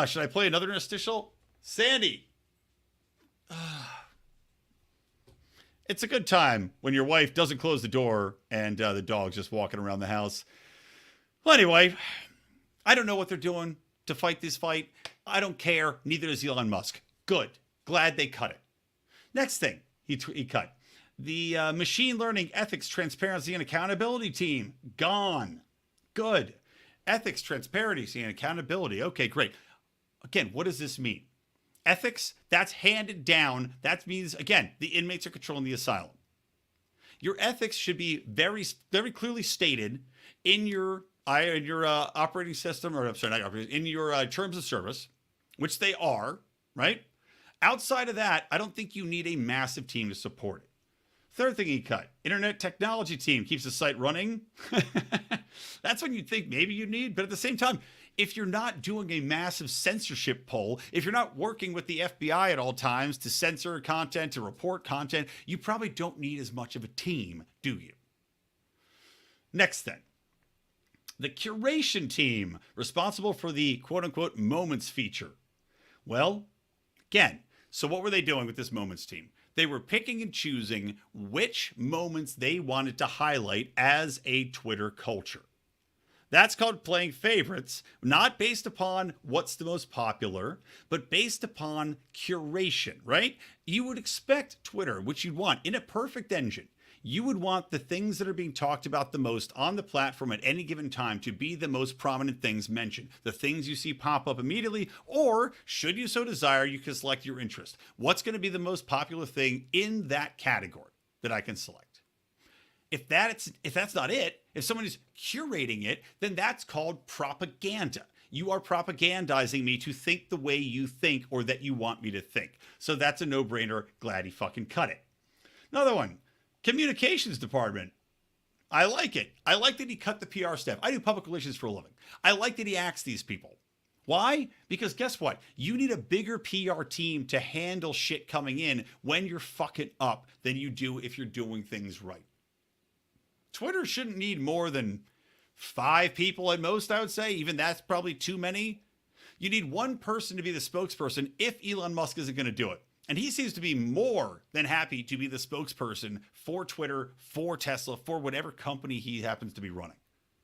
Should I play another interstitial? Sandy. It's a good time when your wife doesn't close the door and the dog's just walking around the house. Well, anyway, I don't know what they're doing to fight this fight. I don't care. Neither does Elon Musk. Good. Glad they cut it. Next thing he cut. The machine learning ethics, transparency, and accountability team. Gone. Good. Ethics, transparency, and accountability. Okay, great. Again, what does this mean? Ethics, that's handed down. That means, again, the inmates are controlling the asylum. Your ethics should be very, very clearly stated in your operating system, or I'm sorry, not operating, in your terms of service, which they are, right? Outside of that, I don't think you need a massive team to support it. Third thing he cut, internet technology team keeps the site running. That's when you'd think maybe you need, but at the same time, if you're not doing a massive censorship poll, if you're not working with the FBI at all times to censor content, to report content, you probably don't need as much of a team, do you? Next thing, the curation team responsible for the quote-unquote moments feature. Well, again, so what were they doing with this moments team? They were picking and choosing which moments they wanted to highlight as a Twitter culture. That's called playing favorites, not based upon what's the most popular, but based upon curation, right? You would expect Twitter, which you'd want in a perfect engine, you would want the things that are being talked about the most on the platform at any given time to be the most prominent things mentioned, the things you see pop up immediately, or should you so desire, you can select your interest. What's going to be the most popular thing in that category that I can select? If that's not it, if someone is curating it, then that's called propaganda. You are propagandizing me to think the way you think or that you want me to think. So that's a no-brainer. Glad he fucking cut it. Another one, communications department. I like it. I like that he cut the PR staff. I do public relations for a living. I like that he axed these people. Why? Because guess what? You need a bigger PR team to handle shit coming in when you're fucking up than you do if you're doing things right. Twitter shouldn't need more than 5 people at most, I would say. Even that's probably too many. You need one person to be the spokesperson if Elon Musk isn't going to do it. And he seems to be more than happy to be the spokesperson for Twitter, for Tesla, for whatever company he happens to be running.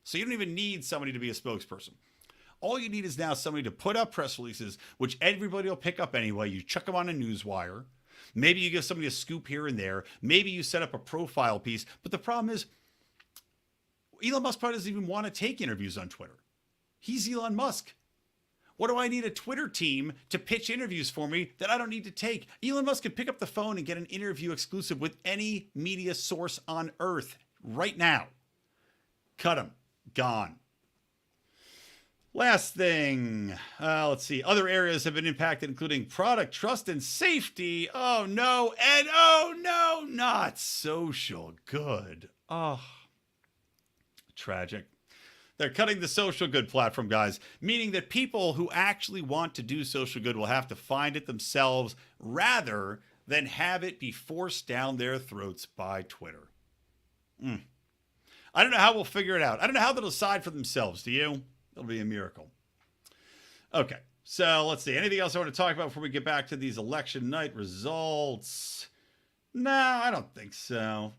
So you don't even need somebody to be a spokesperson. All you need is now somebody to put up press releases, which everybody will pick up anyway. You chuck them on a newswire. Maybe you give somebody a scoop here and there. Maybe you set up a profile piece. But the problem is, Elon Musk probably doesn't even want to take interviews on Twitter. He's Elon Musk. What do I need a Twitter team to pitch interviews for me that I don't need to take? Elon Musk could pick up the phone and get an interview exclusive with any media source on earth right now. Cut him. Gone. Last thing. Let's see. Other areas have been impacted, including product trust and safety. Oh, no. And oh, no, not social good. Oh. Tragic. They're cutting the social good platform, guys, meaning that people who actually want to do social good will have to find it themselves rather than have it be forced down their throats by Twitter. I don't know how we'll figure it out. I don't know how they'll decide for themselves. Do you? It'll be a miracle. Okay, so let's see. Anything else I want to talk about before we get back to these election night results? No, I don't think so.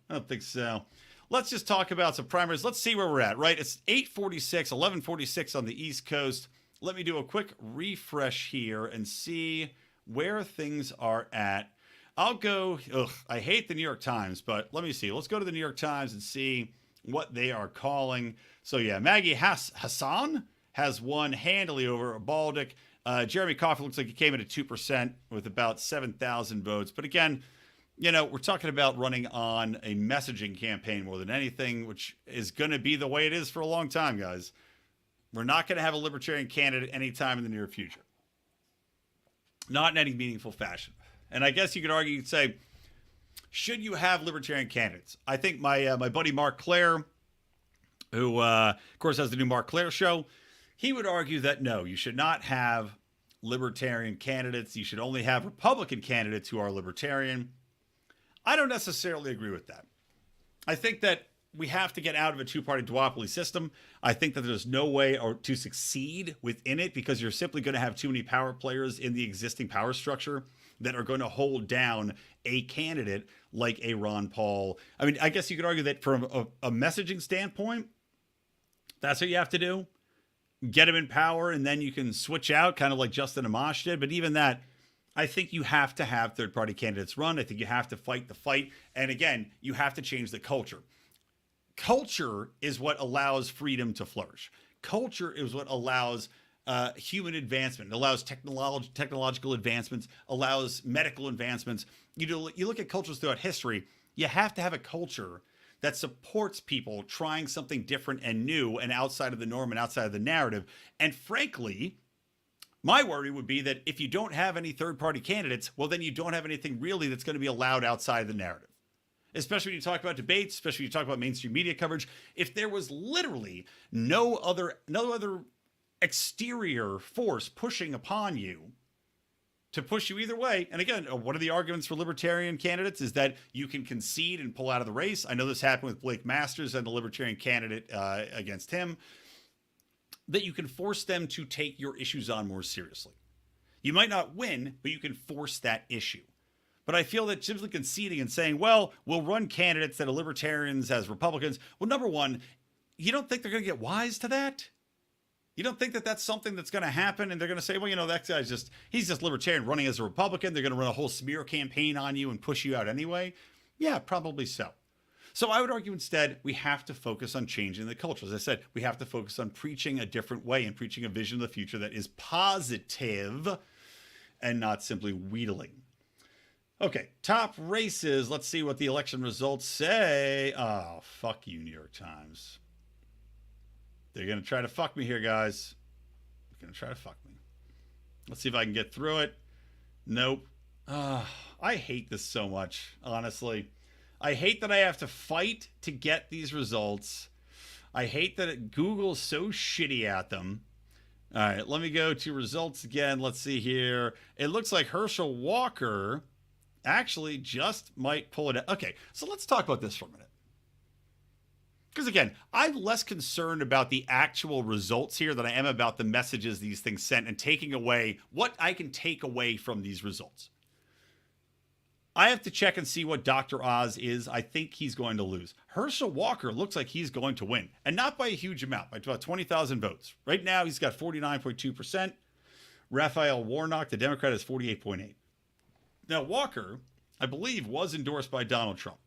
Let's just talk about some primaries. Let's see where we're at, right? It's 8:46, 11:46 on the East Coast. Let me do a quick refresh here and see where things are at. I'll go, I hate the New York Times, but let me see. Let's go to the New York Times and see what they are calling. So yeah, Maggie Hassan has won handily over Baldic. Jeremy Coffey looks like he came in at 2% with about 7,000 votes. But again, we're talking about running on a messaging campaign more than anything, which is going to be the way it is for a long time, guys. We're not going to have a libertarian candidate anytime in the near future. Not in any meaningful fashion. And I guess you could argue, you'd say, should you have libertarian candidates? I think my buddy Mark Claire, who, of course, has the new Mark Claire show, he would argue that no, you should not have libertarian candidates. You should only have Republican candidates who are libertarian. I don't necessarily agree with that. I think that we have to get out of a two-party duopoly system. I think that there's no way to succeed within it because you're simply going to have too many power players in the existing power structure that are going to hold down a candidate like a Ron Paul. I mean, I guess you could argue that from a messaging standpoint, that's what you have to do. Get him in power, and then you can switch out, kind of like Justin Amash did. But even that, I think you have to have third-party candidates run. I think you have to fight the fight. And again, you have to change the culture. Culture is what allows freedom to flourish. Culture is what allows human advancement. It allows technological advancements, allows medical advancements. You look at cultures throughout history, you have to have a culture that supports people trying something different and new and outside of the norm and outside of the narrative. And frankly, my worry would be that if you don't have any third-party candidates, well, then you don't have anything really that's going to be allowed outside of the narrative. Especially when you talk about debates, especially when you talk about mainstream media coverage. If there was literally no other exterior force pushing upon you to push you either way. And again, one of the arguments for libertarian candidates is that you can concede and pull out of the race. I know this happened with Blake Masters and the libertarian candidate against him, that you can force them to take your issues on more seriously. You might not win, but you can force that issue. But I feel that simply conceding and saying, well, we'll run candidates that are libertarians as Republicans. Well, number one, you don't think they're going to get wise to that? You don't think that that's something that's going to happen and they're going to say, well, that guy's he's just libertarian running as a Republican. They're going to run a whole smear campaign on you and push you out anyway? Yeah, probably so. So I would argue instead, we have to focus on changing the culture. As I said, we have to focus on preaching a different way and preaching a vision of the future that is positive and not simply wheedling. Okay, top races. Let's see what the election results say. Oh, fuck you, New York Times. They're going to try to fuck me here, guys. They're going to try to fuck me. Let's see if I can get through it. Nope. I hate this so much, honestly. I hate that I have to fight to get these results. I hate that Google's so shitty at them. All right, let me go to results again. Let's see here. It looks like Herschel Walker actually just might pull it out. Okay, so let's talk about this for a minute. Because again, I'm less concerned about the actual results here than I am about the messages these things sent and taking away what I can take away from these results. I have to check and see what Dr. Oz is. I think he's going to lose. Herschel Walker looks like he's going to win, and not by a huge amount, by about 20,000 votes. Right now, he's got 49.2%. Raphael Warnock, the Democrat, is 48.8%. Now, Walker, I believe, was endorsed by Donald Trump.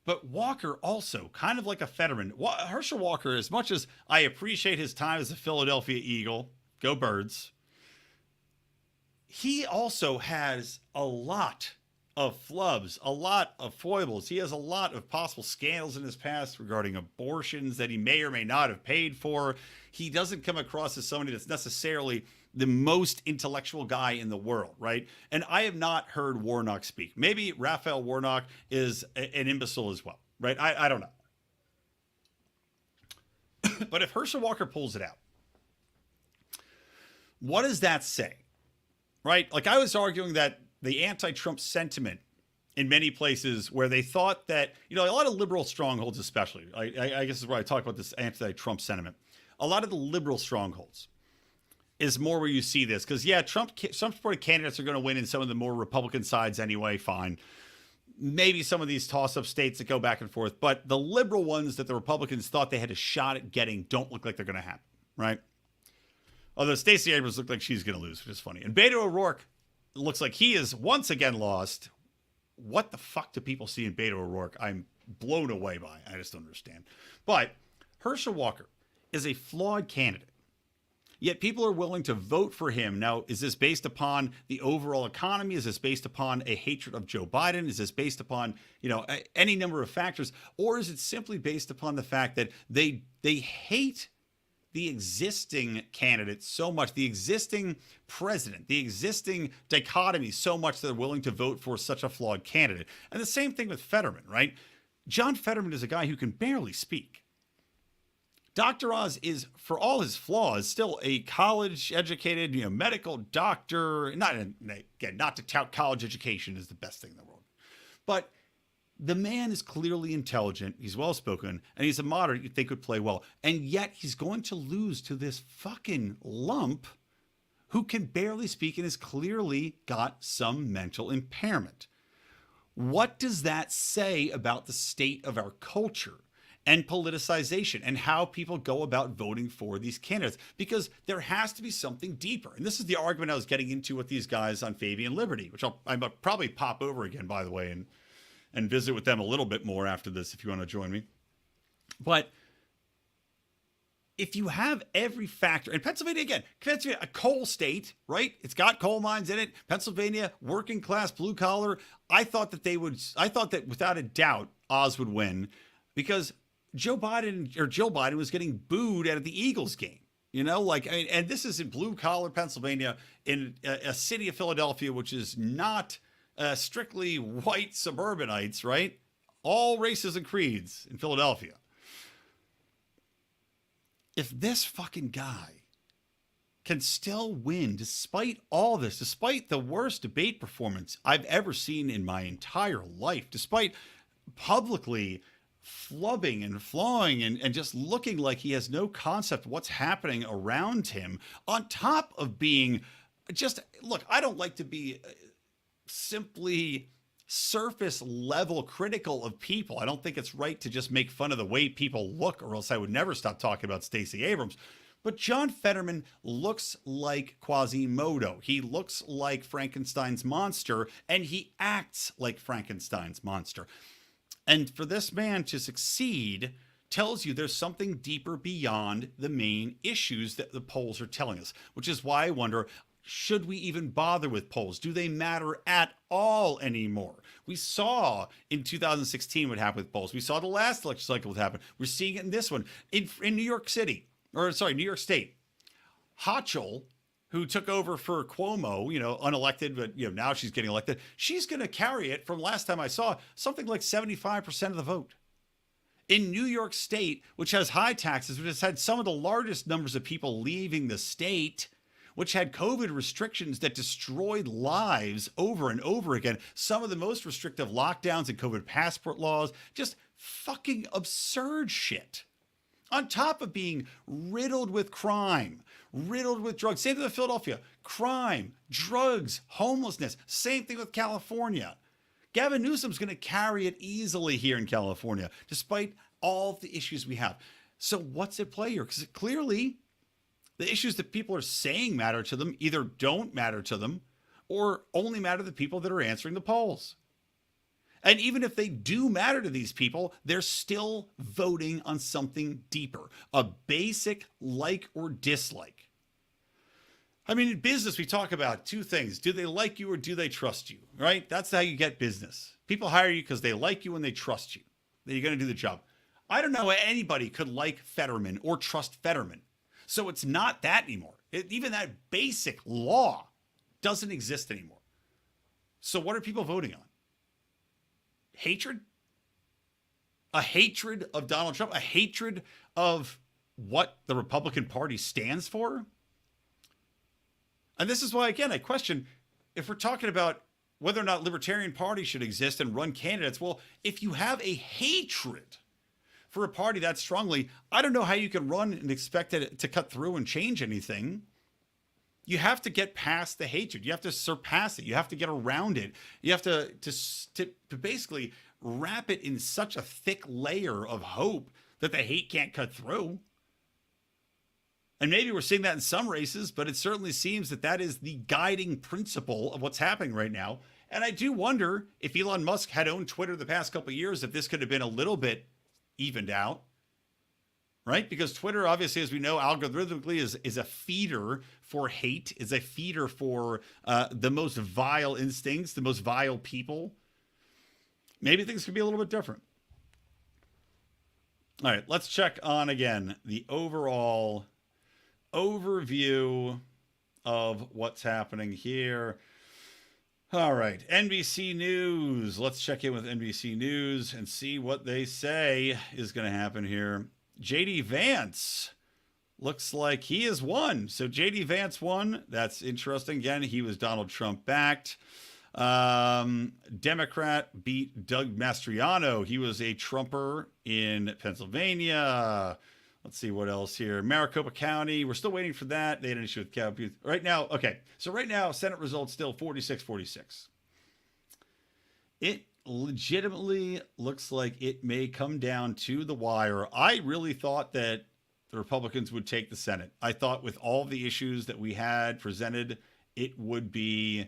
But Walker also, kind of like a Fetterman, Herschel Walker, as much as I appreciate his time as a Philadelphia Eagle, go Birds, he also has a lot of flubs, a lot of foibles. He has a lot of possible scandals in his past regarding abortions that he may or may not have paid for. He doesn't come across as somebody that's necessarily the most intellectual guy in the world, right? And I have not heard Warnock speak. Maybe Raphael Warnock is an imbecile as well, right? I don't know. But if Herschel Walker pulls it out, what does that say, right? Like I was arguing that the anti-Trump sentiment in many places where they thought that, a lot of liberal strongholds especially, I guess is where I talk about this anti-Trump sentiment. A lot of the liberal strongholds is more where you see this. Because, yeah, some supported candidates are going to win in some of the more Republican sides anyway, fine. Maybe some of these toss-up states that go back and forth. But the liberal ones that the Republicans thought they had a shot at getting don't look like they're going to happen, right? Although Stacey Abrams looked like she's going to lose, which is funny. And Beto O'Rourke looks like he is once again lost. What the fuck do people see in Beto O'Rourke? I'm blown away by. I just don't understand. But Herschel Walker is a flawed candidate. Yet people are willing to vote for him. Now, is this based upon the overall economy? Is this based upon a hatred of Joe Biden? Is this based upon, any number of factors? Or is it simply based upon the fact that they hate the existing candidate so much, the existing president, the existing dichotomy so much that they're willing to vote for such a flawed candidate? And the same thing with Fetterman, right? John Fetterman is a guy who can barely speak. Dr. Oz is, for all his flaws, still a college-educated, medical doctor. Not to tout college education is the best thing in the world. But the man is clearly intelligent, he's well-spoken, and he's a moderate you'd think would play well. And yet he's going to lose to this fucking lump who can barely speak and has clearly got some mental impairment. What does that say about the state of our culture and politicization and how people go about voting for these candidates? Because there has to be something deeper. And this is the argument I was getting into with these guys on Fabian Liberty, which I'll probably pop over again, by the way, and visit with them a little bit more after this if you want to join me. But if you have every factor, and Pennsylvania, again, a coal state, right? It's got coal mines in it. Pennsylvania, working class, blue collar. I thought that without a doubt, Oz would win because Joe Biden was getting booed out of the Eagles game. And this is in blue collar Pennsylvania, in a city of Philadelphia, which is not strictly white suburbanites, right? All races and creeds in Philadelphia. If this fucking guy can still win despite all this, despite the worst debate performance I've ever seen in my entire life, despite publicly flubbing and flawing and just looking like he has no concept of what's happening around him, on top of being look, I don't like to be simply surface level critical of people. I don't think it's right to just make fun of the way people look, or else I would never stop talking about Stacey Abrams. But John Fetterman looks like Quasimodo. He looks like Frankenstein's monster, and he acts like Frankenstein's monster. And for this man to succeed tells you there's something deeper beyond the main issues that the polls are telling us, which is why I wonder, should we even bother with polls? Do they matter at all anymore? We saw in 2016 what happened with polls. We saw the last election cycle what happened. We're seeing it in this one. In New York State. Hochul, who took over for Cuomo, unelected, but now she's getting elected. She's going to carry it, from last time I saw, something like 75% of the vote. In New York State, which has high taxes, which has had some of the largest numbers of people leaving the state, which had COVID restrictions that destroyed lives over and over again, some of the most restrictive lockdowns and COVID passport laws, just fucking absurd shit. On top of being riddled with crime, riddled with drugs. Same thing with Philadelphia. Crime, drugs, homelessness. Same thing with California. Gavin Newsom's going to carry it easily here in California, despite all the issues we have. So what's at play here? Because clearly, the issues that people are saying matter to them either don't matter to them or only matter to the people that are answering the polls. And even if they do matter to these people, they're still voting on something deeper, a basic like or dislike. I mean, in business, we talk about two things. Do they like you or do they trust you, right? That's how you get business. People hire you because they like you and they trust you, that you're going to do the job. I don't know how anybody could like Fetterman or trust Fetterman. So it's not that anymore. Even that basic law doesn't exist anymore. So what are people voting on? Hatred? A hatred of Donald Trump? A hatred of what the Republican Party stands for? And this is why, again, I question, if we're talking about whether or not Libertarian Party should exist and run candidates, well, if you have a hatred for a party that strongly, I don't know how you can run and expect it to cut through and change anything. You have to get past the hatred. You have to surpass it. You have to get around it. You have to basically wrap it in such a thick layer of hope that the hate can't cut through. And maybe we're seeing that in some races, but it certainly seems that that is the guiding principle of what's happening right now. And I do wonder if Elon Musk had owned Twitter the past couple of years, if this could have been a little bit evened out. right? Because Twitter, obviously, as we know, algorithmically is a feeder for hate, is a feeder for the most vile instincts, the most vile people. Maybe things could be a little bit different. All right, let's check on, again, the overall overview of what's happening here. All right, NBC News. Let's check in with NBC News and see what they say is going to happen here. JD Vance looks like he has won. So JD Vance won. That's interesting. Again, he was Donald Trump backed. Democrat beat Doug Mastriano. He was a Trumper in Pennsylvania. Let's see what else here. Maricopa County. We're still waiting for that. They had an issue with Cal Booth. Right now, okay. So right now, Senate results still 46-46. It legitimately looks like it may come down to the wire. I really thought that the Republicans would take the Senate. I thought with all the issues that we had presented, it would be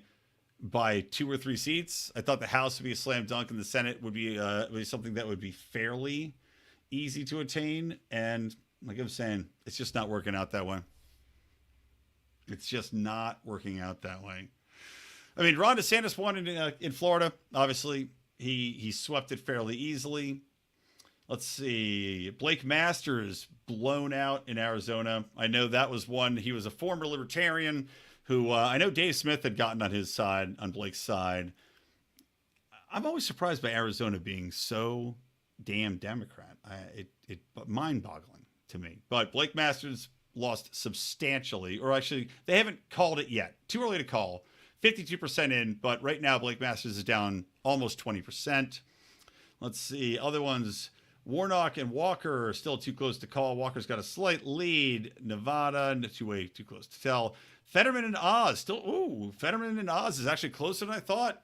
by 2 or 3 seats. I thought the House would be a slam dunk and the Senate would be something that would be fairly easy to attain. And like I'm saying, it's just not working out that way. It's just not working out that way. I mean, Ron DeSantis won in Florida. Obviously, he swept it fairly easily. Let's see. Blake Masters blown out in Arizona. I know that was one. He was a former libertarian who I know Dave Smith had gotten on his side, on Blake's side. I'm always surprised by Arizona being so damn Democrat. It mind-boggling to me. But Blake Masters lost substantially, or actually, they haven't called it yet. Too early to call. 52% in, but right now Blake Masters is down almost 20%. Let's see. Other ones, Warnock and Walker are still too close to call. Walker's got a slight lead. Nevada, too close to tell. Fetterman and Oz Fetterman and Oz is actually closer than I thought.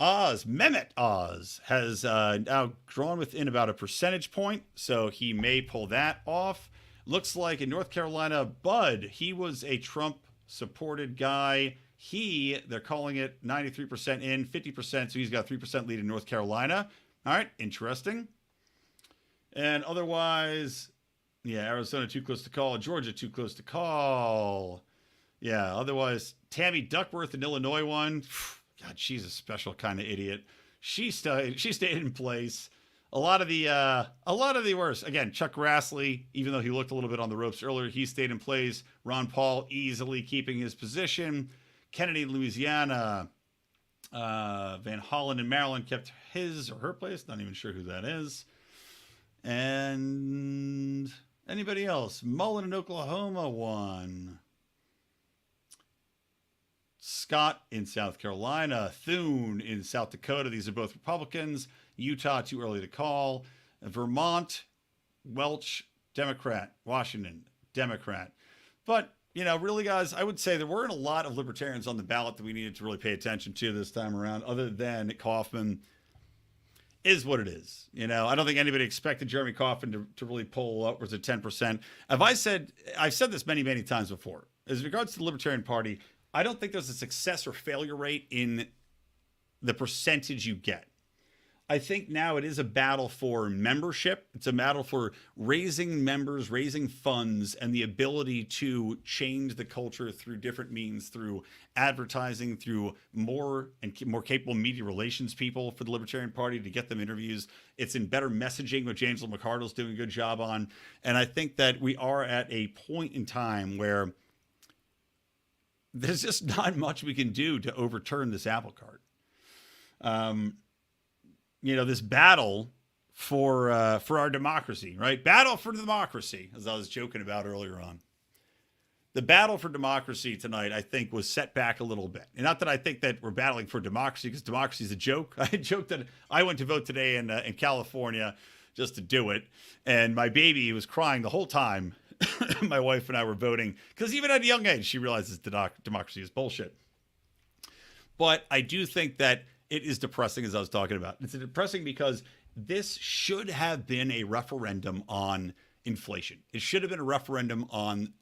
Mehmet Oz has now drawn within about a percentage point, so he may pull that off. Looks like in North Carolina, Bud, he was a Trump-supported guy. They're calling it 93% in, 50%, so he's got a 3% lead in North Carolina. All right, interesting. And otherwise, yeah, Arizona too close to call. Georgia too close to call. Yeah, otherwise, Tammy Duckworth in Illinois won. God, she's a special kind of idiot. She stayed in place. A lot of the worst. Again, Chuck Grassley, even though he looked a little bit on the ropes earlier, he stayed in place. Ron Paul easily keeping his position. Kennedy, Louisiana. Van Hollen in Maryland kept his or her place. Not even sure who that is. And anybody else? Mullen in Oklahoma won. Scott in South Carolina. Thune in South Dakota. These are both Republicans. Utah, too early to call. Vermont, Welch, Democrat. Washington, Democrat. But, really, guys, I would say there weren't a lot of libertarians on the ballot that we needed to really pay attention to this time around, other than Kaufman. Is what it is. I don't think anybody expected Jeremy Coffin to really pull upwards of 10%. I've said this many, many times before. As regards to the Libertarian Party, I don't think there's a success or failure rate in the percentage you get. I think now it is a battle for membership. It's a battle for raising members, raising funds, and the ability to change the culture through different means, through advertising, through more capable media relations people for the Libertarian Party to get them interviews. It's in better messaging, which Angela McArdle's doing a good job on. And I think that we are at a point in time where there's just not much we can do to overturn this apple cart. This battle for our democracy, right? Battle for democracy, as I was joking about earlier on. The battle for democracy tonight, I think, was set back a little bit. And not that I think that we're battling for democracy, because democracy is a joke. I joked that I went to vote today in California just to do it. And my baby was crying the whole time. My wife and I were voting, because even at a young age, she realizes democracy is bullshit. But I do think that it is depressing, as I was talking about. It's depressing because this should have been a referendum on inflation. It should have been a referendum on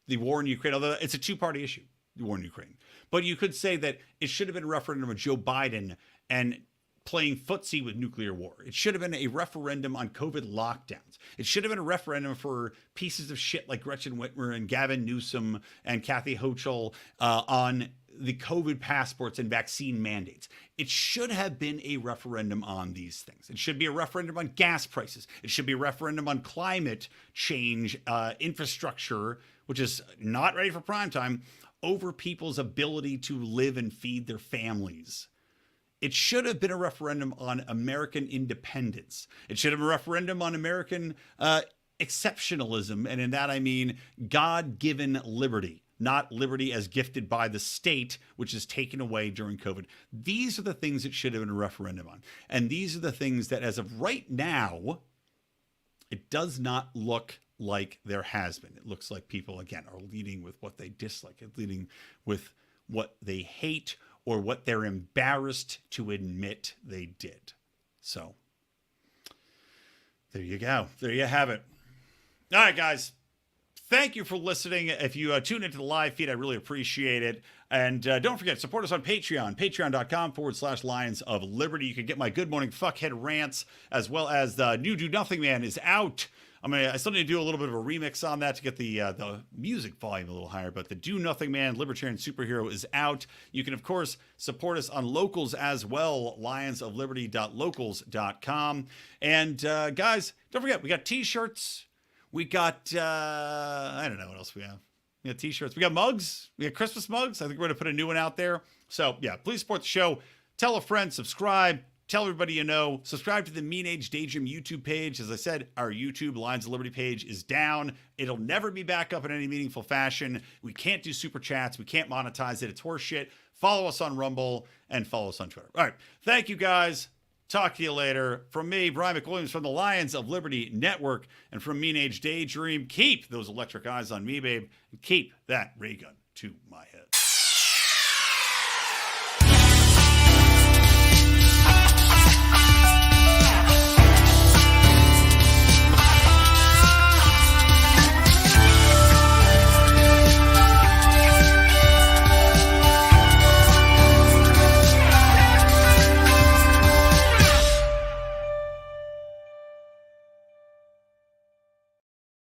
the war in Ukraine, although it's a two-party issue, the war in Ukraine. But you could say that it should have been a referendum of Joe Biden and playing footsie with nuclear war. It should have been a referendum on COVID lockdowns. It should have been a referendum for pieces of shit like Gretchen Whitmer and Gavin Newsom and Kathy Hochul on the COVID passports and vaccine mandates. It should have been a referendum on these things. It should be a referendum on gas prices. It should be a referendum on climate change, infrastructure, which is not ready for prime time, over people's ability to live and feed their families. It should have been a referendum on American independence. It should have been a referendum on American exceptionalism. And in that, I mean God-given liberty, not liberty as gifted by the state, which is taken away during COVID. These are the things it should have been a referendum on. And these are the things that, as of right now, it does not look like there has been. It looks like people, again, are leading with what they dislike, leading with what they hate or what they're embarrassed to admit they did. So there you go. There you have it. All right, guys. Thank you for listening. If you tune into the live feed, I really appreciate it. And don't forget, support us on Patreon, patreon.com/Lions of Liberty. You can get my Good Morning Fuckhead rants, as well as the new Do Nothing Man is out. I still need to do a little bit of a remix on that to get the music volume a little higher, but the Do Nothing Man Libertarian Superhero is out. You can, of course, support us on Locals as well, lionsofliberty.locals.com. And guys, don't forget, we got t-shirts. We got, I don't know what else we have. We got t-shirts. We got mugs. We got Christmas mugs. I think we're going to put a new one out there. So, yeah, please support the show. Tell a friend, subscribe. Tell everybody you know. Subscribe to the Mean Age Daydream YouTube page. As I said, our YouTube Lions of Liberty page is down. It'll never be back up in any meaningful fashion. We can't do super chats. We can't monetize it. It's horseshit. Follow us on Rumble and follow us on Twitter. All right. Thank you, guys. Talk to you later. From me, Brian McWilliams from the Lions of Liberty Network, and from Mean Age Daydream, keep those electric eyes on me, babe, and keep that ray gun to my head.